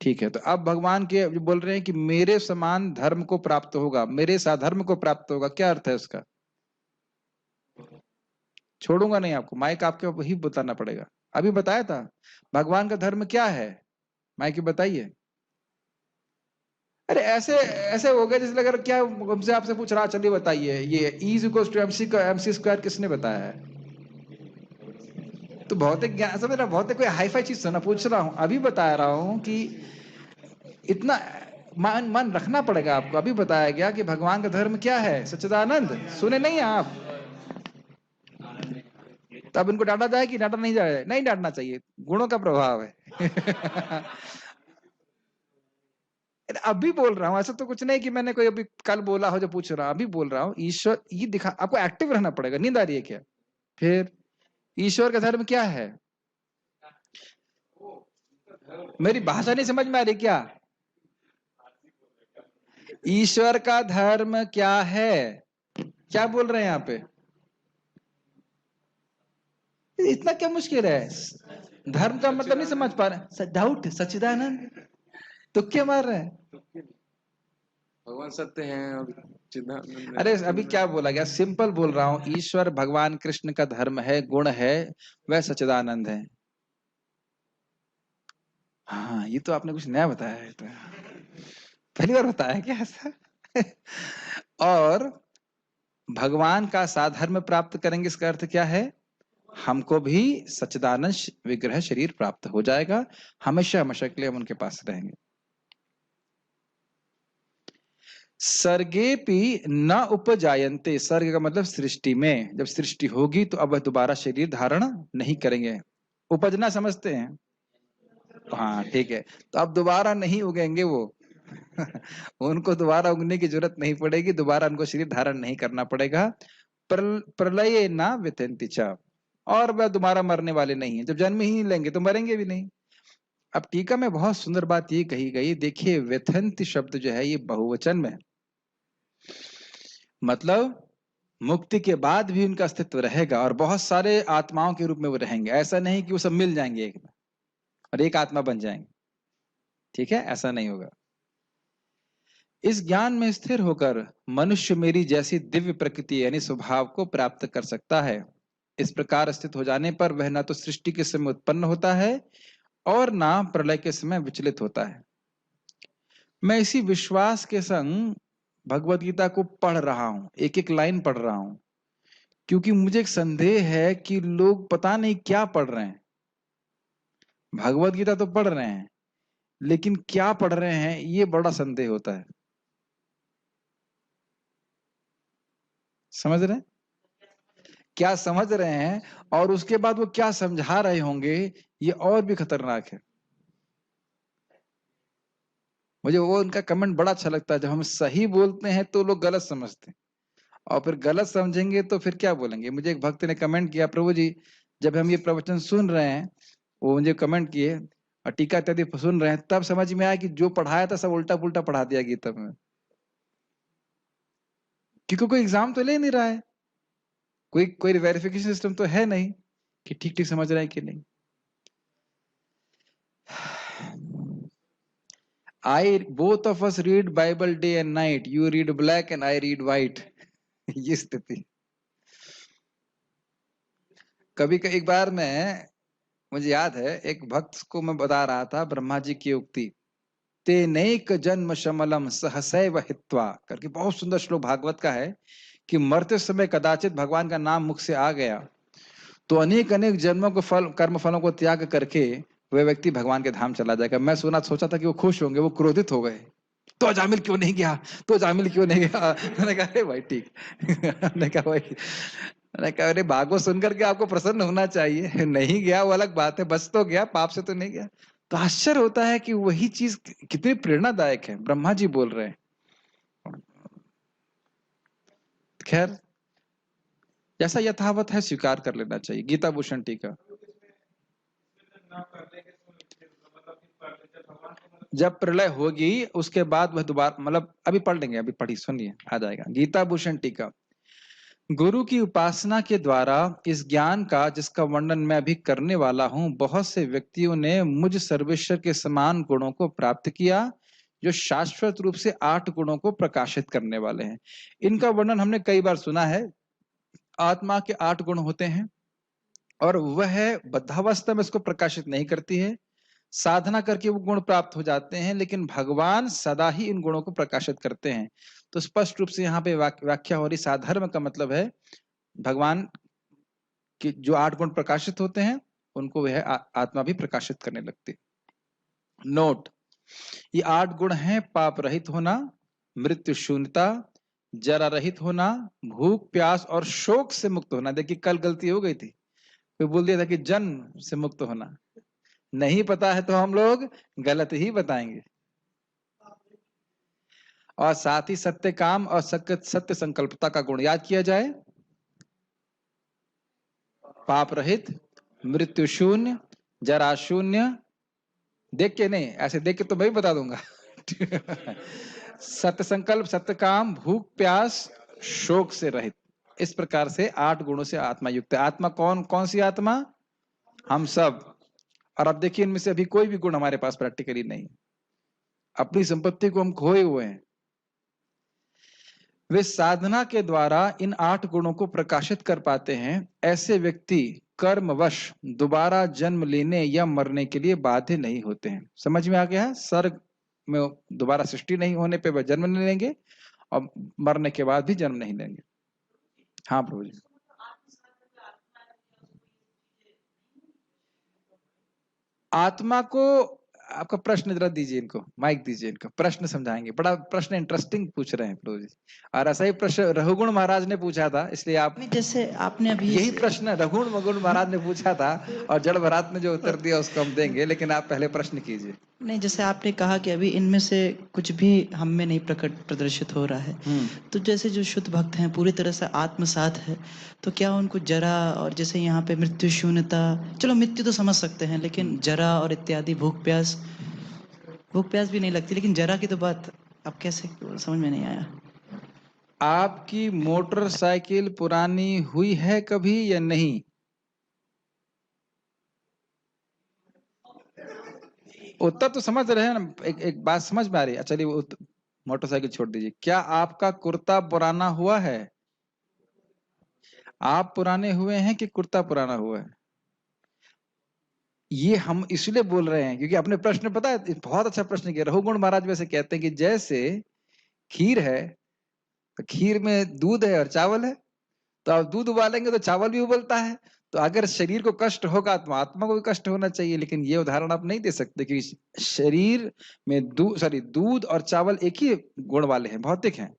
ठीक है, तो अब भगवान के जो बोल रहे हैं कि मेरे समान धर्म को प्राप्त होगा, मेरे साधर्म को प्राप्त होगा, क्या अर्थ है उसका? छोड़ूंगा नहीं आपको, माइक आपके वही बताना पड़ेगा। अभी बताया था भगवान का धर्म क्या है, माइक बताइए। अरे ऐसे ऐसे हो गए जैसे अगर क्या हमसे आपसे पूछ रहा, चलिए बताइए ये E=mc स्क्वायर किसने बताया है? तो भौतिक ज्ञान समझ रहा, भौतिक कोई हाई फाई चीज से ना पूछ रहा हूं, अभी बता रहा हूं कि इतना मन रखना पड़ेगा आपको। अभी बताया गया कि भगवान का धर्म क्या है, सच्चिदानंद। सुने नहीं आप? तब इनको डांटा जाए कि डांटा नहीं जाए? नहीं डांटना चाहिए, गुणों का प्रभाव है। अभी बोल रहा हूँ, ऐसा तो कुछ नहीं कि मैंने कोई अभी कल बोला हो जो पूछ रहा हूं, अभी बोल रहा हूँ। ईश्वर ये दिखा, आपको एक्टिव रहना पड़ेगा। नींद आ रही है क्या? फिर ईश्वर का धर्म क्या है? मेरी भाषा नहीं समझ में आ रही क्या? ईश्वर का धर्म क्या है? क्या बोल रहे हैं यहाँ पे? इतना क्या मुश्किल है? धर्म का मतलब नहीं समझ पा रहे? डाउट सच्चिदानंद तो क्या मार रहे हैं? भगवान सत्य हैं और चिदानंद। अरे अभी क्या बोला गया? सिंपल बोल रहा हूं, ईश्वर भगवान कृष्ण का धर्म है, गुण है, वह सच्चिदानंद है। हाँ, ये तो आपने कुछ नया बताया है, तो पहली बार बताया क्या ऐसा? और भगवान का साधर्म प्राप्त करेंगे, इसका अर्थ क्या है? हमको भी सच्चिदानंद विग्रह शरीर प्राप्त हो जाएगा, हमेशा हमेशा के लिए हम उनके पास रहेंगे। सर्गेपि न उपजायन्ते, सर्ग का मतलब सृष्टि में, जब सृष्टि होगी तो अब वह दोबारा शरीर धारण नहीं करेंगे। उपजना समझते हैं? हाँ ठीक है, तो अब दोबारा नहीं उगेंगे वो। उनको दोबारा उगने की जरूरत नहीं पड़ेगी, दोबारा उनको शरीर धारण नहीं करना पड़ेगा। प्रलय ना व्यथन्ति च, और वह दोबारा मरने वाले नहीं है। जब जन्म ही नहीं लेंगे तो मरेंगे भी नहीं। अब टीका में बहुत सुंदर बात ये कही गई, देखिए व्यथन्ति शब्द जो है ये बहुवचन में, मतलब मुक्ति के बाद भी उनका अस्तित्व रहेगा और बहुत सारे आत्माओं के रूप में वो रहेंगे। ऐसा नहीं कि वो सब मिल जाएंगे एक में और एक आत्मा बन जाएंगे, ठीक है? ऐसा नहीं होगा। इस ज्ञान में स्थिर होकर मनुष्य मेरी जैसी दिव्य प्रकृति यानी स्वभाव को प्राप्त कर सकता है। इस प्रकार स्थित हो जाने पर वह न तो सृष्टि के समय उत्पन्न होता है और ना प्रलय के समय विचलित होता है। मैं इसी विश्वास के संग भगवत गीता को पढ़ रहा हूं, एक एक लाइन पढ़ रहा हूं, क्योंकि मुझे एक संदेह है कि लोग पता नहीं क्या पढ़ रहे हैं। भगवत गीता तो पढ़ रहे हैं, लेकिन क्या पढ़ रहे हैं ये बड़ा संदेह होता है। समझ रहे हैं? क्या समझ रहे हैं और उसके बाद वो क्या समझा रहे होंगे, ये और भी खतरनाक है। मुझे वो उनका कमेंट बड़ा अच्छा लगता है, जब हम सही बोलते हैं तो लोग गलत समझते हैं, और फिर गलत समझेंगे तो फिर क्या बोलेंगे। मुझे एक भक्त ने कमेंट किया, प्रभु जी जब हम ये प्रवचन सुन रहे हैं, वो मुझे कमेंट किए और टीका इत्यादि सुन रहे हैं, तब समझ में आया कि जो पढ़ाया था सब उल्टा पुल्टा पढ़ा दिया गीता में। क्योंकि कोई एग्जाम तो ले नहीं रहा है, कोई वेरिफिकेशन सिस्टम तो है नहीं कि ठीक ठीक समझ रहे हैं कि नहीं। both of us read Bible day and night. You read black and I read white. ये स्थिति। कभी एक बार मैं, मुझे याद है, एक भक्त को मैं बता रहा था ब्रह्मा जी की उक्ति, ते नैक जन्म शमलम सहसैव हित्वा करके, बहुत सुंदर श्लोक भागवत का है कि मरते समय कदाचित भगवान का नाम मुख से आ गया तो अनेक अनेक जन्मों के फल, कर्म फलों को त्याग करके वह व्यक्ति भगवान के धाम चला जाएगा। मैं सोचा था कि वो खुश होंगे, वो क्रोधित हो गए, तो अजामिल क्यों नहीं गया, तो अजामिल क्यों नहीं गया। मैंने कहा अरे भाई ठीक। मैंने कहा भाई, मैंने कहा अरे भागवत सुनकर के आपको प्रसन्न होना चाहिए, नहीं गया वो अलग बात है, बस तो गया, पाप से तो नहीं गया। तो आश्चर्य होता है कि वही चीज कितनी प्रेरणादायक है, ब्रह्मा जी बोल रहे हैं। खैर जैसा यथावत है स्वीकार कर लेना चाहिए। गीता भूषण टीका, जब प्रलय होगी उसके बाद वह दोबारा, मतलब अभी पढ़ लेंगे, अभी पढ़ी सुनिए, आ जाएगा। गीता भूषण टीका, गुरु की उपासना के द्वारा इस ज्ञान का, जिसका वर्णन मैं अभी करने वाला हूं, बहुत से व्यक्तियों ने मुझ सर्वेश्वर के समान गुणों को प्राप्त किया, जो शाश्वत रूप से 8 गुणों को प्रकाशित करने वाले हैं। इनका वर्णन हमने कई बार सुना है। आत्मा के 8 गुण होते हैं और वह बद्धावस्था में इसको प्रकाशित नहीं करती है। साधना करके वो गुण प्राप्त हो जाते हैं, लेकिन भगवान सदा ही इन गुणों को प्रकाशित करते हैं। तो स्पष्ट रूप से यहाँ पे व्याख्या हो रही, साधर्म का मतलब है भगवान के जो 8 गुण प्रकाशित होते हैं उनको वह आत्मा भी प्रकाशित करने लगती। नोट, ये 8 गुण हैं: पाप रहित होना, मृत्यु शून्यता, जरा रहित होना, भूख प्यास और शोक से मुक्त होना। देखिए कल गलती हो गई थी, कोई बोल दिया था कि जन्म से मुक्त होना। नहीं पता है तो हम लोग गलत ही बताएंगे। और साथ ही सत्य काम और सत्य संकल्पता का गुण याद किया जाए। पाप रहित, मृत्यु शून्य, जरा शून्य, देख के नहीं, ऐसे देख के तो मैं भी बता दूंगा। सत्य संकल्प, सत्य काम, भूख प्यास, शोक से रहित। इस प्रकार से 8 गुणों से आत्मा युक्त है। आत्मा कौन कौन सी आत्मा? हम सब। और अब देखिए इनमें से अभी कोई भी गुण हमारे पास प्रैक्टिकली नहीं, अपनी संपत्ति को हम खोए हुए हैं। वे साधना के द्वारा इन 8 गुणों को प्रकाशित कर पाते हैं। ऐसे व्यक्ति कर्मवश दोबारा जन्म लेने या मरने के लिए बाध्य नहीं होते हैं। समझ में आ गया है? स्वर्ग में दोबारा सृष्टि नहीं होने पे वह जन्म नहीं लेंगे और मरने के बाद भी जन्म नहीं लेंगे। हाँ प्रभु जी। आत्मा को, आपका प्रश्न जरा दीजिए, इनको माइक दीजिए, इनको प्रश्न समझाएंगे। बड़ा प्रश्न इंटरेस्टिंग पूछ रहे हैं प्रभु जी। और ऐसा ही प्रश्न रघुगुण महाराज ने पूछा था, इसलिए आप जैसे आपने अभी यही प्रश्न रघुगुण महाराज ने पूछा था और जड़ भरात ने जो उत्तर दिया उसको हम देंगे, लेकिन आप पहले प्रश्न कीजिए। नहीं, जैसे आपने कहा कि अभी इनमें से कुछ भी हम में नहीं प्रदर्शित हो रहा है, तो जैसे जो शुद्ध भक्त हैं पूरी तरह से आत्मसात है, तो क्या उनको जरा और जैसे यहाँ पे मृत्यु शून्यता, चलो मृत्यु तो समझ सकते हैं, लेकिन जरा और इत्यादि भूख प्यास भी नहीं लगती, लेकिन जरा की तो बात अब कैसे समझ में नहीं आया। आपकी मोटरसाइकिल पुरानी हुई है कभी या नहीं? उत्तर तो समझ रहे हैं ना, एक बात समझ में आ रही है। चलिए मोटरसाइकिल छोड़ दीजिए। क्या आपका कुर्ता पुराना हुआ है? आप पुराने हुए हैं कि कुर्ता पुराना हुआ है? ये हम इसलिए बोल रहे हैं क्योंकि अपने प्रश्न पता है, बहुत अच्छा प्रश्न किया। रघुगुण महाराज वैसे कहते हैं कि जैसे खीर है तो खीर में दूध है और चावल है, तो आप दूध उबालेंगे तो चावल भी उबलता है। तो अगर शरीर को कष्ट होगा तो आत्मा को भी कष्ट होना चाहिए। लेकिन ये उदाहरण आप नहीं दे सकते क्योंकि शरीर में दूध और चावल एक ही गुण वाले हैं, भौतिक हैं,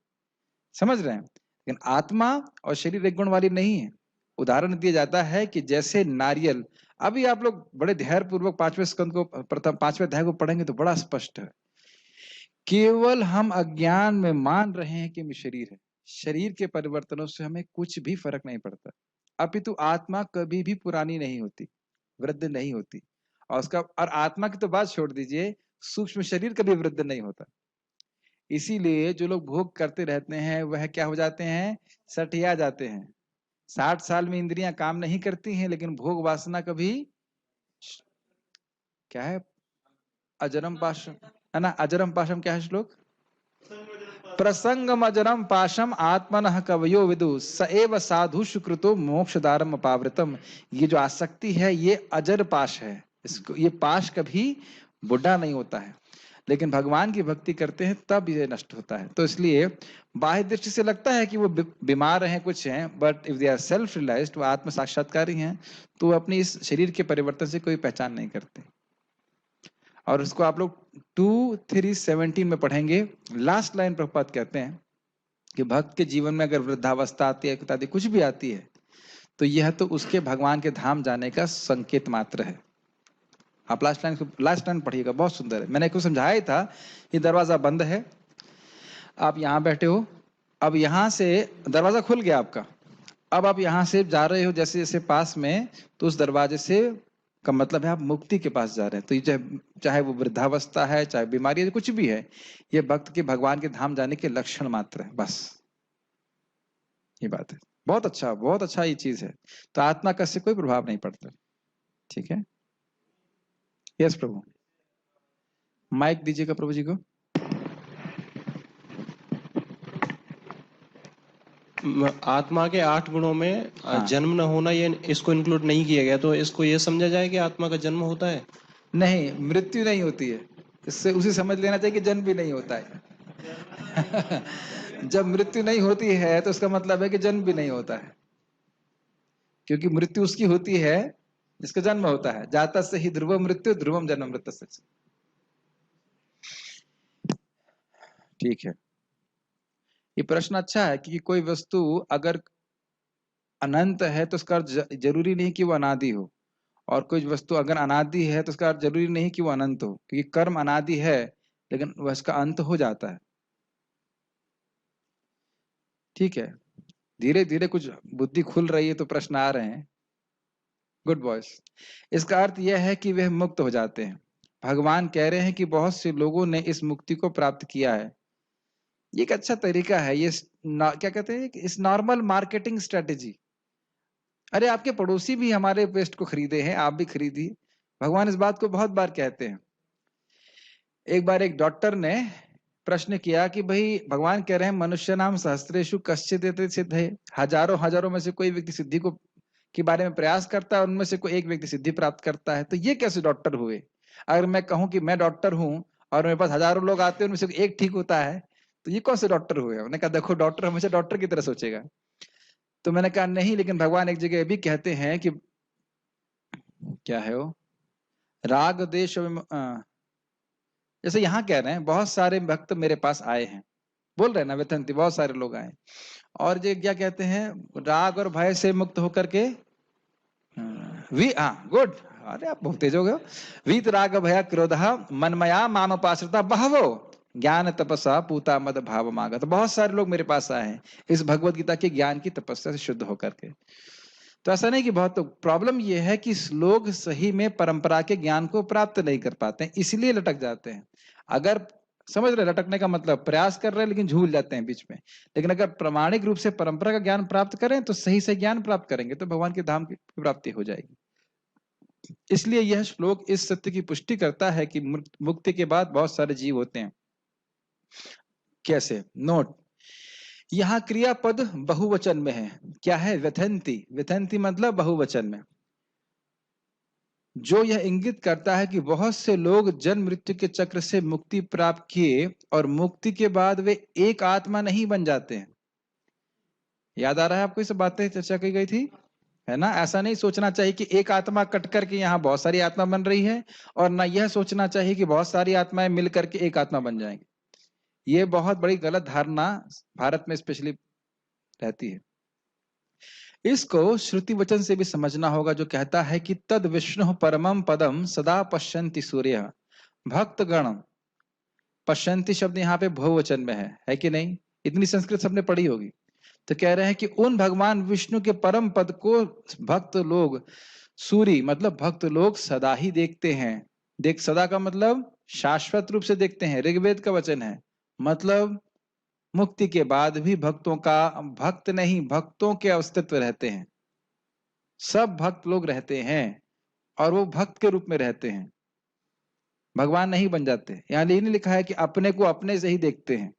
समझ रहे हैं। लेकिन आत्मा और शरीर एक गुण वाली नहीं है। उदाहरण दिया जाता है कि जैसे नारियल, अभी आप लोग बड़े धैर्य पूर्वक 5वें स्कंद को, प्रथम 5वें अध्याय को पढ़ेंगे तो बड़ा स्पष्ट है। केवल हम अज्ञान में मान रहे हैं कि मैं शरीर है। शरीर के परिवर्तनों से हमें कुछ भी फर्क नहीं पड़ता, अपितु आत्मा कभी भी पुरानी नहीं होती, वृद्ध नहीं होती। और आत्मा की तो बात छोड़ दीजिए, सूक्ष्म शरीर कभी वृद्ध नहीं होता। इसीलिए जो लोग भोग करते रहते हैं वह क्या हो जाते हैं? सठिया जाते हैं। 60 साल में इंद्रियां काम नहीं करती हैं, लेकिन भोग वासना कभी, क्या है, अजरम पाशम है ना, अजरम पाशम क्या है श्लोक? प्रसंगम अजरम पाशम आत्मनः कवयो विदु स एव साधु सुकृतो मोक्षदारम अपावृतम। ये जो आसक्ति है ये अजर पाश है, इसको, ये पाश कभी बुढ़ा नहीं होता है, लेकिन भगवान की भक्ति करते हैं तब ये नष्ट होता है। तो इसलिए बाह्य दृष्टि से लगता है कि वो बीमार हैं, कुछ हैं, but if they are self realised, वो आत्म साक्षात्कारी हैं, तो वो अपनी इस शरीर के परिवर्तन से कोई पहचान नहीं करते। और उसको आप लोग 2:3:17 में पढ़ेंगे। लास्ट लाइन प्रभुपाद कहते हैं कि भक्त के जीवन में अगर वृद्धावस्था आती है, आदि कुछ भी आती है, तो यह तो उसके भगवान के धाम जाने का संकेत मात्र है। आप लास्ट लाइन पढ़िएगा, बहुत सुंदर है। मैंने कुछ समझाया ही था। ये दरवाजा बंद है, आप यहाँ बैठे हो, अब यहाँ से दरवाजा खुल गया आपका, अब आप यहाँ से जा रहे हो जैसे जैसे पास में, तो उस दरवाजे से का मतलब है आप मुक्ति के पास जा रहे हैं। तो ये चाहे वो वृद्धावस्था है, चाहे बीमारी है, कुछ भी है, ये भक्त के भगवान के धाम जाने के लक्षण मात्र है, बस ये बात है। बहुत अच्छा ये चीज है। तो आत्मा का से कोई प्रभाव नहीं पड़ता। ठीक है, यस प्रभु। माइक दीजिएगा प्रभु जी को। आत्मा के 8 गुणों में हाँ। जन्म न होना ये इसको इंक्लूड नहीं किया गया, तो इसको ये समझा जाए कि आत्मा का जन्म होता है? नहीं, मृत्यु नहीं होती है, इससे उसी समझ लेना चाहिए कि जन्म भी नहीं होता है। जब मृत्यु नहीं होती है तो उसका मतलब है कि जन्म भी नहीं होता है, क्योंकि मृत्यु उसकी होती है जिसका जन्म होता है। जाता से ही ध्रुव मृत्यु ध्रुवम जन्म मृत्यु। ठीक है, ये प्रश्न अच्छा है कि कोई वस्तु अगर अनंत है तो उसका जरूरी नहीं कि वो अनादि हो, और कोई वस्तु अगर अनादि है तो उसका जरूरी नहीं कि वो अनंत हो, क्योंकि कर्म अनादि है लेकिन वह इसका अंत हो जाता है। ठीक है, धीरे धीरे कुछ बुद्धि खुल रही है तो प्रश्न आ रहे हैं। Good boys. इसका अर्थ यह है कि वे मुक्त हो जाते हैं। भगवान कह रहे हैं कि बहुत से लोगों ने इस मुक्ति को प्राप्त किया है। ये एक अच्छा तरीका है, ये क्या कहते हैं, इस नॉर्मल मार्केटिंग स्ट्रेटेजी। अरे आपके पड़ोसी भी हमारे पेस्ट को खरीदे हैं, आप भी खरीदिए। भगवान इस बात को बहुत बार कहते हैं। एक बार एक डॉक्टर ने प्रश्न किया कि भाई भगवान कह रहे हैं मनुष्य नाम सहस्त्रेषु कश्चित् सिद्ध है, हजारों हजारों में से कोई व्यक्ति सिद्धि को के बारे में प्रयास करता है, उनमें से कोई एक व्यक्ति सिद्धि प्राप्त करता है, तो ये कैसे डॉक्टर हुए? अगर मैं कहूं कि मैं डॉक्टर हूं और मेरे पास हजारों लोग आते हैं, उनमें से एक ठीक होता है, तो ये कौन से डॉक्टर हुए? उन्होंने कहा देखो, डॉक्टर हमेशा डॉक्टर की तरह सोचेगा। तो मैंने कहा नहीं, लेकिन भगवान एक जगह भी कहते हैं कि क्या है वो, राग देश जैसे यहाँ कह रहे हैं बहुत सारे भक्त मेरे पास आए हैं, बोल रहे हैं ना व्यथंती, बहुत सारे लोग आए, और ये क्या कहते हैं, राग और भय से मुक्त होकर के गुड, अरे आप बहुत तेज हो गए। वीत राग भय क्रोध मनमया माम उपाश्रिता बहवो ज्ञान तपसा पूता मद भाव मांगा। तो बहुत सारे लोग मेरे पास आए हैं इस भगवत गीता के ज्ञान की तपस्या से शुद्ध होकर के। तो ऐसा नहीं कि बहुत, तो प्रॉब्लम यह है कि लोग सही में परंपरा के ज्ञान को प्राप्त नहीं कर पाते हैं, इसलिए लटक जाते हैं। अगर समझ रहे, लटकने का मतलब प्रयास कर रहे हैं लेकिन झूल जाते हैं बीच में। लेकिन अगर प्रामाणिक रूप से परंपरा का ज्ञान प्राप्त करें तो सही से ज्ञान प्राप्त करेंगे तो भगवान के धाम की प्राप्ति हो जाएगी। इसलिए यह श्लोक इस सत्य की पुष्टि करता है कि मुक्ति के बाद बहुत सारे जीव होते हैं। कैसे? नोट, यहाँ क्रियापद बहुवचन में है। क्या है? व्यथंती। व्यथंती मतलब बहुवचन में, जो यह इंगित करता है कि बहुत से लोग जन्म मृत्यु के चक्र से मुक्ति प्राप्त किए और मुक्ति के बाद वे एक आत्मा नहीं बन जाते हैं। याद आ रहा है आपको? ये सब बातें चर्चा की गई थी, है ना? ऐसा नहीं सोचना चाहिए कि एक आत्मा कट करके यहाँ बहुत सारी आत्मा बन रही है, और ना यह सोचना चाहिए कि बहुत सारी आत्माएं मिल करके एक आत्मा बन जाएंगे। ये बहुत बड़ी गलत धारणा भारत में स्पेशली रहती है। इसको श्रुति वचन से भी समझना होगा, जो कहता है कि तद विष्णु परमम पदम सदा पश्यन्ति सूर्य भक्तगण। पश्यन्ति शब्द यहाँ पे बहुवचन में है कि नहीं? इतनी संस्कृत सबने पढ़ी होगी। तो कह रहे हैं कि उन भगवान विष्णु के परम पद को भक्त लोग, सूर्य मतलब भक्त लोग सदा ही देखते हैं। देख, सदा का मतलब शाश्वत रूप से देखते हैं, ऋग्वेद का वचन है। मतलब मुक्ति के बाद भी भक्तों का, भक्त नहीं भक्तों के अस्तित्व रहते हैं। सब भक्त लोग रहते हैं और वो भक्त के रूप में रहते हैं, भगवान नहीं बन जाते। यहाँ ये नहीं लिखा है कि अपने को अपने से ही देखते हैं।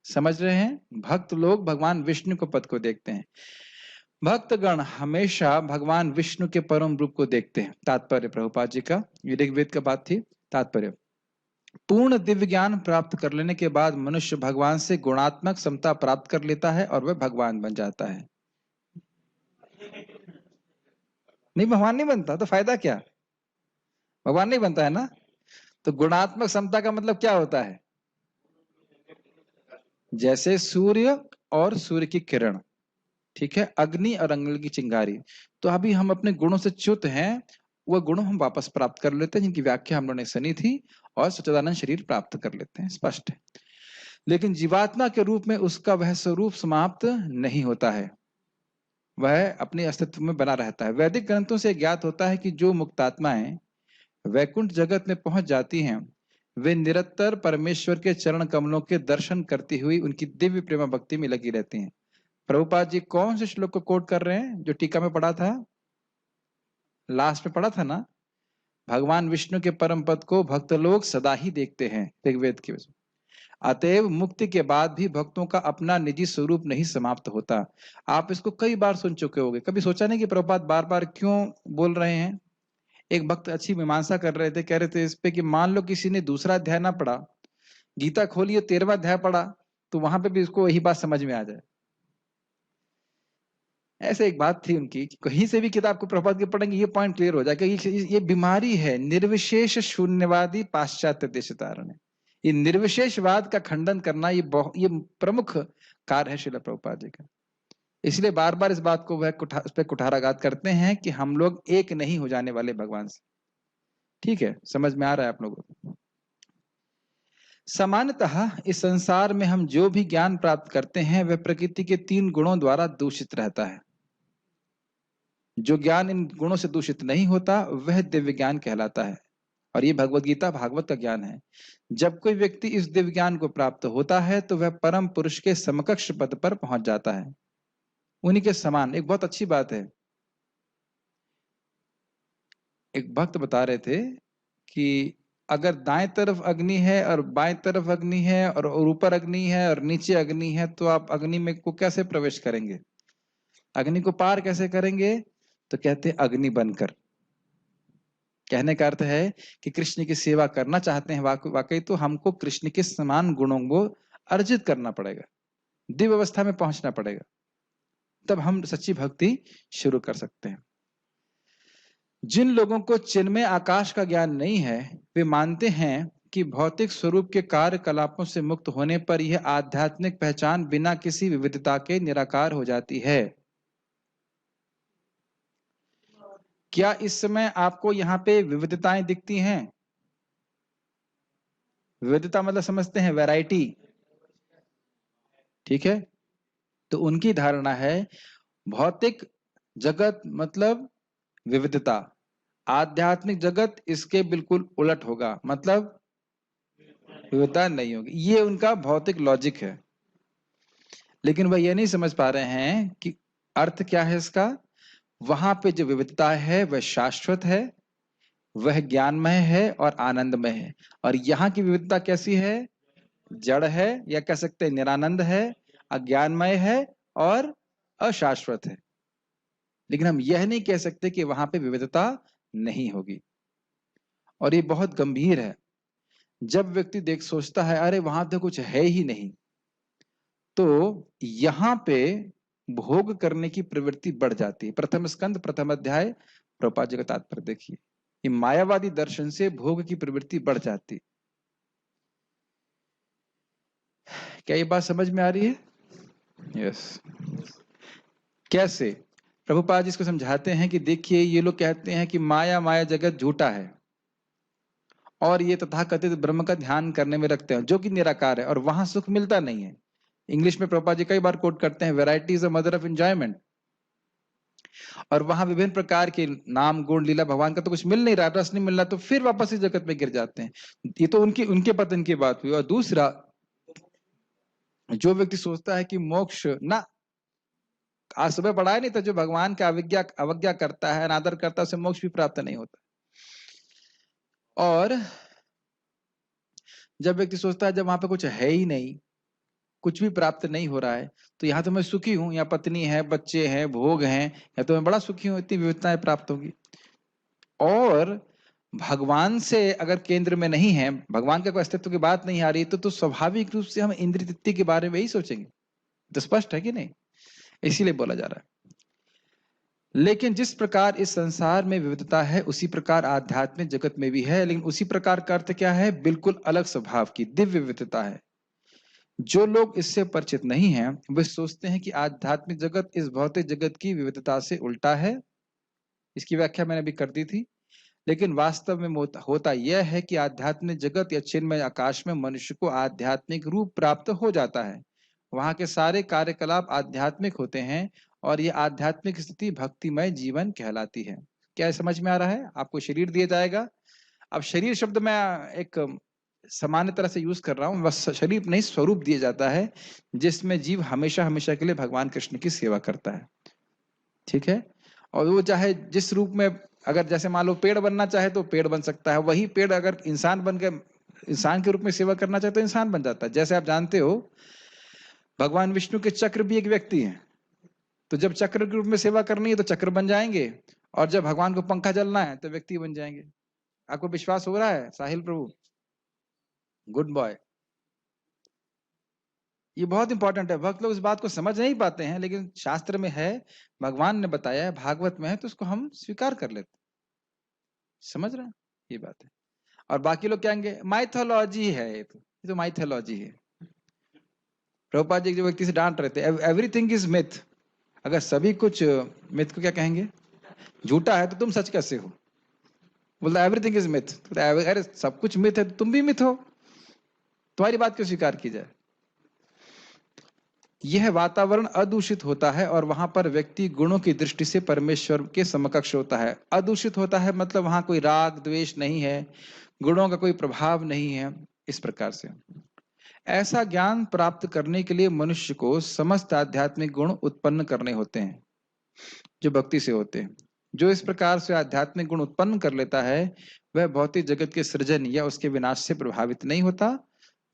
समझ रहे हैं? भक्त लोग भगवान विष्णु को पद को देखते हैं। भक्तगण हमेशा भगवान विष्णु के परम रूप को देखते हैं। तात्पर्य प्रभुपाद जी का, ये ऋग्वेद का बात थी। तात्पर्य, पूर्ण दिव्य ज्ञान प्राप्त कर लेने के बाद मनुष्य भगवान से गुणात्मक समता प्राप्त कर लेता है और वह भगवान बन जाता है। नहीं, भगवान नहीं बनता तो फायदा क्या? भगवान नहीं बनता है ना। तो गुणात्मक समता का मतलब क्या होता है? जैसे सूर्य और सूर्य की किरण, ठीक है, अग्नि और अग्नि की चिंगारी। तो अभी हम अपने गुणों से च्युत हैं, वह गुण हम वापस प्राप्त कर लेते हैं, जिनकी व्याख्या हम लोगों ने सुनी थी, और सच्चिदानंद शरीर प्राप्त कर लेते हैं। स्पष्ट है। लेकिन जीवात्मा के रूप में उसका वह स्वरूप समाप्त नहीं होता है, वह अपने अस्तित्व में बना रहता है। वैदिक ग्रंथों से ज्ञात होता है कि जो मुक्तात्माएं वैकुंठ जगत में पहुंच जाती हैं, वे निरंतर परमेश्वर के चरण कमलों के दर्शन करती हुई उनकी दिव्य प्रेम भक्ति में लगी रहती हैं। प्रभुपाद जी कौन से श्लोक को कोट कर रहे हैं जो टीका में पढ़ा था, लास्ट में पढ़ा था ना, भगवान विष्णु के परम पद को भक्त लोग सदा ही देखते हैं ऋग्वेद के। अतएव मुक्ति के बाद भी भक्तों का अपना निजी स्वरूप नहीं समाप्त होता। आप इसको कई बार सुन चुके होंगे, कभी सोचा नहीं कि प्रभुपाद बार बार क्यों बोल रहे हैं। एक भक्त अच्छी मीमांसा कर रहे थे, कह रहे थे इस पे कि मान लो किसी ने दूसरा अध्याय ना पढ़ा, गीता खोली और 13वां अध्याय पढ़ा, तो वहां पे भी इसको वही बात समझ में आ जाए। ऐसे एक बात थी उनकी कि कहीं से भी किताब को प्रभुपाद के पढ़ेंगे ये पॉइंट क्लियर हो जाएगा कि ये बीमारी है निर्विशेष शून्यवादी पाश्चात्य देशतारण। ये निर्विशेषवाद का खंडन करना ये प्रमुख कार्य है श्रील प्रभुपाद जी का। इसलिए बार बार इस बात को वह उस पर कुठाराघात करते हैं कि हम लोग एक नहीं हो जाने वाले भगवान से। ठीक है, समझ में आ रहा है आप लोगों को। सामान्यतः इस संसार में हम जो भी ज्ञान प्राप्त करते हैं वह प्रकृति के 3 गुणों द्वारा दूषित रहता है। जो ज्ञान इन गुणों से दूषित नहीं होता वह दिव्य ज्ञान कहलाता है, और ये भगवत गीता भागवत का ज्ञान है। जब कोई व्यक्ति इस दिव्य ज्ञान को प्राप्त होता है तो वह परम पुरुष के समकक्ष पद पर पहुंच जाता है, उन्हीं के समान। एक बहुत अच्छी बात है, एक भक्त बता रहे थे कि अगर दाएं तरफ अग्नि है और बाएं तरफ अग्नि है और ऊपर अग्नि है और नीचे अग्नि है, तो आप अग्नि में को कैसे प्रवेश करेंगे, अग्नि को पार कैसे करेंगे? तो कहते अग्नि बनकर। कहने का अर्थ है कि कृष्ण की सेवा करना चाहते हैं वाकई, तो हमको कृष्ण के समान गुणों को अर्जित करना पड़ेगा, दिव्य अवस्था में पहुंचना पड़ेगा, तब हम सच्ची भक्ति शुरू कर सकते हैं। जिन लोगों को चिन्मय आकाश का ज्ञान नहीं है वे मानते हैं कि भौतिक स्वरूप के कार्यकलापों से मुक्त होने पर यह आध्यात्मिक पहचान बिना किसी विविधता के निराकार हो जाती है। क्या इस समय आपको यहाँ पे विविधताएं दिखती हैं? विविधता मतलब समझते हैं वैरायटी, ठीक है। तो उनकी धारणा है भौतिक जगत मतलब विविधता, आध्यात्मिक जगत इसके बिल्कुल उलट होगा, मतलब विविधता नहीं होगी। ये उनका भौतिक लॉजिक है, लेकिन वह ये नहीं समझ पा रहे हैं कि अर्थ क्या है इसका। वहां पे जो विविधता है वह शाश्वत है, वह ज्ञानमय है और आनंदमय है, और यहाँ की विविधता कैसी है? जड़ है, या कह सकते हैं निरानंद है, अज्ञानमय है और अशाश्वत है। लेकिन हम यह नहीं कह सकते कि वहां पे विविधता नहीं होगी, और ये बहुत गंभीर है। जब व्यक्ति सोचता है अरे वहां तो कुछ है ही नहीं, तो यहाँ पे भोग करने की प्रवृत्ति बढ़ जाती है। प्रथम स्कंद प्रथम अध्याय प्रभुपाद जी का तात्पर्य देखिए, ये मायावादी दर्शन से भोग की प्रवृत्ति बढ़ जाती। क्या ये बात समझ में आ रही है? यस। कैसे? प्रभुपाद जी इसको समझाते हैं कि देखिए ये लोग कहते हैं कि माया जगत झूठा है, और ये तथाकथित ब्रह्म का ध्यान करने में रखते हैं जो कि निराकार है, और वहां सुख मिलता नहीं है। इंग्लिश में प्रभुपाद जी कई बार कोट करते हैं variety is the mother of enjoyment, और वहां विभिन्न प्रकार के नाम गुण लीला भगवान का तो कुछ मिल नहीं रहा, रस नहीं मिल रहा, तो फिर वापस इस जगत में गिर जाते हैं। ये तो उनके पतन की बात हुई। और दूसरा, जो व्यक्ति सोचता है कि मोक्ष ना, आज सुबह पढ़ा नहीं था, जो भगवान का अवज्ञा करता है, अनादर करता है, उसे मोक्ष भी प्राप्त नहीं होता। और जब व्यक्ति सोचता है जब वहां पे कुछ है ही नहीं, कुछ भी प्राप्त नहीं हो रहा है, तो यहाँ तो मैं सुखी हूँ, यहाँ पत्नी है, बच्चे हैं, भोग हैं, या तो मैं बड़ा सुखी हूँ, इतनी विविधताएं प्राप्त होगी। और भगवान से अगर केंद्र में नहीं है, भगवान का कोई अस्तित्व की बात नहीं आ रही, तो स्वाभाविक रूप से हम इंद्रिय तृप्ति के बारे में ही सोचेंगे। तो स्पष्ट है कि नहीं? इसीलिए बोला जा रहा है। लेकिन जिस प्रकार इस संसार में विविधता है उसी प्रकार आध्यात्मिक जगत में भी है, लेकिन उसी प्रकार का अर्थ क्या है? बिल्कुल अलग स्वभाव की दिव्य विविधता है। जो लोग इससे परिचित नहीं हैं वे सोचते हैं कि आध्यात्मिक जगत इस भौतिक जगत की विविधता से उल्टा है। इसकी व्याख्या मैंने अभी कर दी थी। लेकिन वास्तव में होता यह है कि आध्यात्मिक जगत या चिन्मय आकाश में मनुष्य को आध्यात्मिक रूप प्राप्त हो जाता है। वहां के सारे कार्यकलाप आध्यात्मिक होते हैं, और यह आध्यात्मिक स्थिति भक्तिमय जीवन कहलाती है। क्या समझ में आ रहा है? आपको शरीर दिया जाएगा। अब शरीर शब्द मैं एक सामान्य तरह से यूज कर रहा हूँ, बस शरीर नहीं स्वरूप दिया जाता है जिसमें जीव हमेशा हमेशा के लिए भगवान कृष्ण की सेवा करता है। ठीक है, और वो चाहे जिस रूप में, अगर जैसे मान लो पेड़ बनना चाहे तो पेड़ बन सकता है, वही पेड़ अगर इंसान बन के इंसान के रूप में सेवा करना चाहे तो इंसान बन जाता है। जैसे आप जानते हो भगवान विष्णु के चक्र भी एक व्यक्ति है, तो जब चक्र के रूप में सेवा करनी है तो चक्र बन जाएंगे, और जब भगवान को पंखा जलना है तो व्यक्ति बन जाएंगे। आपको विश्वास हो रहा है साहिल प्रभु? Good boy. ये बहुत इंपॉर्टेंट है, भक्त लोग इस बात को समझ नहीं पाते हैं, लेकिन शास्त्र में है, भगवान ने बताया है, भागवत में है, तो उसको हम स्वीकार कर लेते। समझ रहे हैं, ये बात है। और बाकी लोग कहेंगे माइथोलॉजी है, ये तो माइथोलॉजी है। प्रभुपाद जी जो व्यक्ति से डांट रहे थे, एवरीथिंग इज मिथ। अगर सभी कुछ मिथ को क्या कहेंगे, झूठा है, तो तुम सच कैसे हो? बोलता एवरीथिंग इज मिथ। अरे सब कुछ मिथ है तो तुम भी मिथ हो, तुम्हारी बात क्यों स्वीकार की जाए? यह वातावरण अदूषित होता है और वहां पर व्यक्ति गुणों की दृष्टि से परमेश्वर के समकक्ष होता है। अदूषित होता है मतलब वहां कोई राग द्वेष नहीं है, गुणों का कोई प्रभाव नहीं है। इस प्रकार से ऐसा ज्ञान प्राप्त करने के लिए मनुष्य को समस्त आध्यात्मिक गुण उत्पन्न करने होते हैं, जो भक्ति से होते हैं। जो इस प्रकार से आध्यात्मिक गुण उत्पन्न कर लेता है वह भौतिक जगत के सृजन या उसके विनाश से प्रभावित नहीं होता,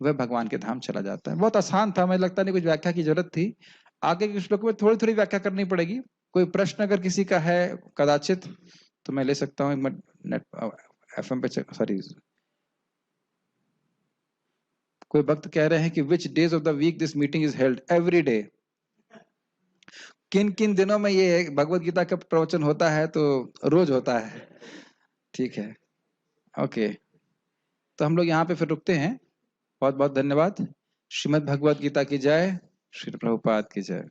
वह भगवान के धाम चला जाता है। बहुत आसान था, मुझे लगता नहीं कुछ व्याख्या की जरूरत थी। आगे के श्लोक में थोड़ी थोड़ी व्याख्या करनी पड़ेगी। कोई प्रश्न अगर किसी का है कदाचित तो मैं ले सकता हूँ। एक मिनट नेट FM पे सॉरी, कोई भक्त कह रहे हैं कि which days of the week this meeting is held? Every day. किन किन दिनों में ये भगवत गीता का प्रवचन होता है? तो रोज होता है। ठीक है, ओके, तो हम लोग यहाँ पे फिर रुकते हैं। बहुत बहुत धन्यवाद। श्रीमद् भगवत गीता की जय, श्री प्रभुपाद की जय।